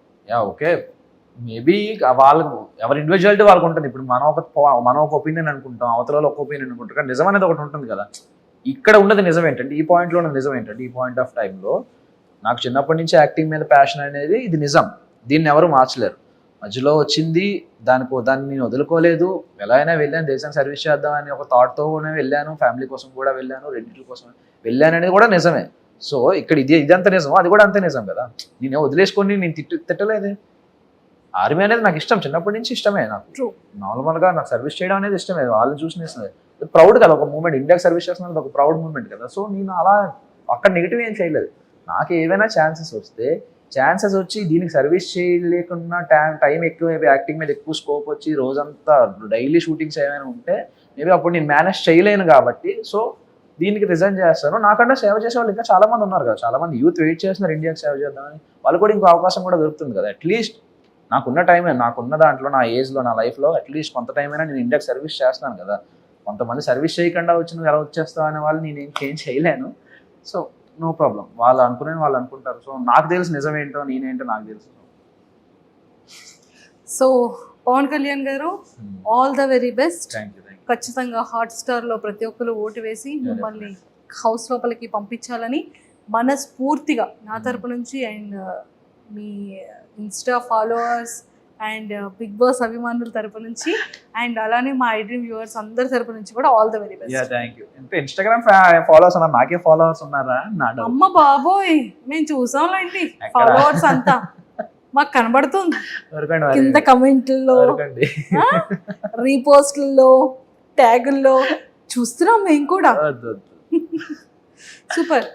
ఓకే, మేబీ వాళ్ళకు ఎవరి ఇండివిజువాలిటీ వాళ్ళకు ఉంటుంది. ఇప్పుడు మనం ఒక ఒపీనియన్ అనుకుంటాం, అవతల వాళ్ళు ఒక ఒపీనియన్ అనుకుంటారు, కానీ నిజం అనేది ఒకటి ఉంటుంది కదా. ఇక్కడ ఉన్నది నిజం ఏంటంటే, ఈ పాయింట్లో ఉన్నది నిజం ఏంటంటే, ఈ పాయింట్ ఆఫ్ టైంలో నాకు చిన్నప్పటి నుంచి యాక్టింగ్ మీద ప్యాషన్ అనేది ఇది నిజం. దీన్ని ఎవరు మార్చలేరు. మధ్యలో వచ్చింది దాన్ని నేను వదులుకోలేదు. ఎలా అయినా వెళ్ళాను, దేశానికి సర్వీస్ చేద్దామని ఒక థాట్తోనే వెళ్ళాను. ఫ్యామిలీ కోసం కూడా వెళ్ళాను, రెండింటి కోసం వెళ్ళాను అనేది కూడా నిజమే. సో ఇక్కడ ఇదంతా నిజం, అది కూడా అంతే నిజం కదా. నేను వదిలేసుకొని నేను తిట్టలేదే. ఆర్మీ అనేది నాకు ఇష్టం, చిన్నప్పటి నుంచి ఇష్టమే నాకు. నార్మల్గా నాకు సర్వీస్ చేయడం అనేది ఇష్టమే. వాళ్ళని చూసి ప్రౌడ్ కదా, ఒక మూమెంట్. ఇండియాకి సర్వీస్ చేస్తున్నది ఒక ప్రౌడ్ మూమెంట్ కదా. సో నేను అలా అక్కడ నెగిటివ్ ఏం చేయలేదు. నాకు ఏవైనా ఛాన్సెస్ వచ్చి దీనికి సర్వీస్ చేయలేకున్నా టైం ఎక్కువ, యాక్టింగ్ మీద ఎక్కువ స్కోప్ వచ్చి రోజంతా డైలీ షూటింగ్స్ ఏమైనా ఉంటే మేబీ అప్పుడు నేను మేనేజ్ చేయలేను కాబట్టి సో దీనికి రిజైన్ చేస్తాను. నాకంటే సేవ చేసే వాళ్ళు ఇంకా చాలా మంది ఉన్నారు కదా. చాలా మంది యూత్ వెయిట్ చేస్తున్నారు ఇండియాకి సేవ చేద్దామని. వాళ్ళు కూడా ఇంకో అవకాశం కూడా దొరుకుతుంది కదా. అట్లీస్ట్ నాకున్న టైమే, నాకున్న దాంట్లో, నా ఏజ్లో, నా లైఫ్లో అట్లీస్ట్ కొంత టైం అయినా నేను ఇండియాకి సర్వీస్ చేస్తున్నాను కదా. కొంతమంది సర్వీస్ చేయకుండా వచ్చి నువ్వు ఎలా వచ్చేస్తావు అనే వాళ్ళు నేను ఏం చేంజ్ చేయలేను. సో నో ప్రాబ్లం, వాళ్ళు అనుకుంటారు. సో నాకు తెలుసు నిజం ఏంటో, నేనేంటో నాకు తెలుసు. సో పవన్ కళ్యాణ్ గారు, all the very best. Thank you. ఖచ్చితంగా హాట్స్టార్లో ప్రతి ఒక్కరు ఓటు వేసి మిమ్మల్ని హౌస్ లోపలికి పంపించాలని మనస్ఫూర్తిగా నా తరపు నుంచి అండ్ మీ insta followers and big boss అభిమానుల తరపు నుంచి అండ్ అలానే మా ఐడ్రీమ్ వ్యూవర్స్ అందరి తరపు నుంచి కూడా all the very best. Thank you. అంటే ఇన్స్టాగ్రామ్ ఫాలోవర్స్ ఉన్నారు, నాకే ఫాలోవర్స్ ఉన్నారా? అమ్మ బాబోయ్, మేము చూసాంలేండి ఫాలోవర్స్ అంతా మాకు కనబడుతుంది కింద కమెంట్లలో, రీపోస్ట్లలో, ట్యాగుల్లో చూస్తున్నాం మేము కూడా. సూపర్.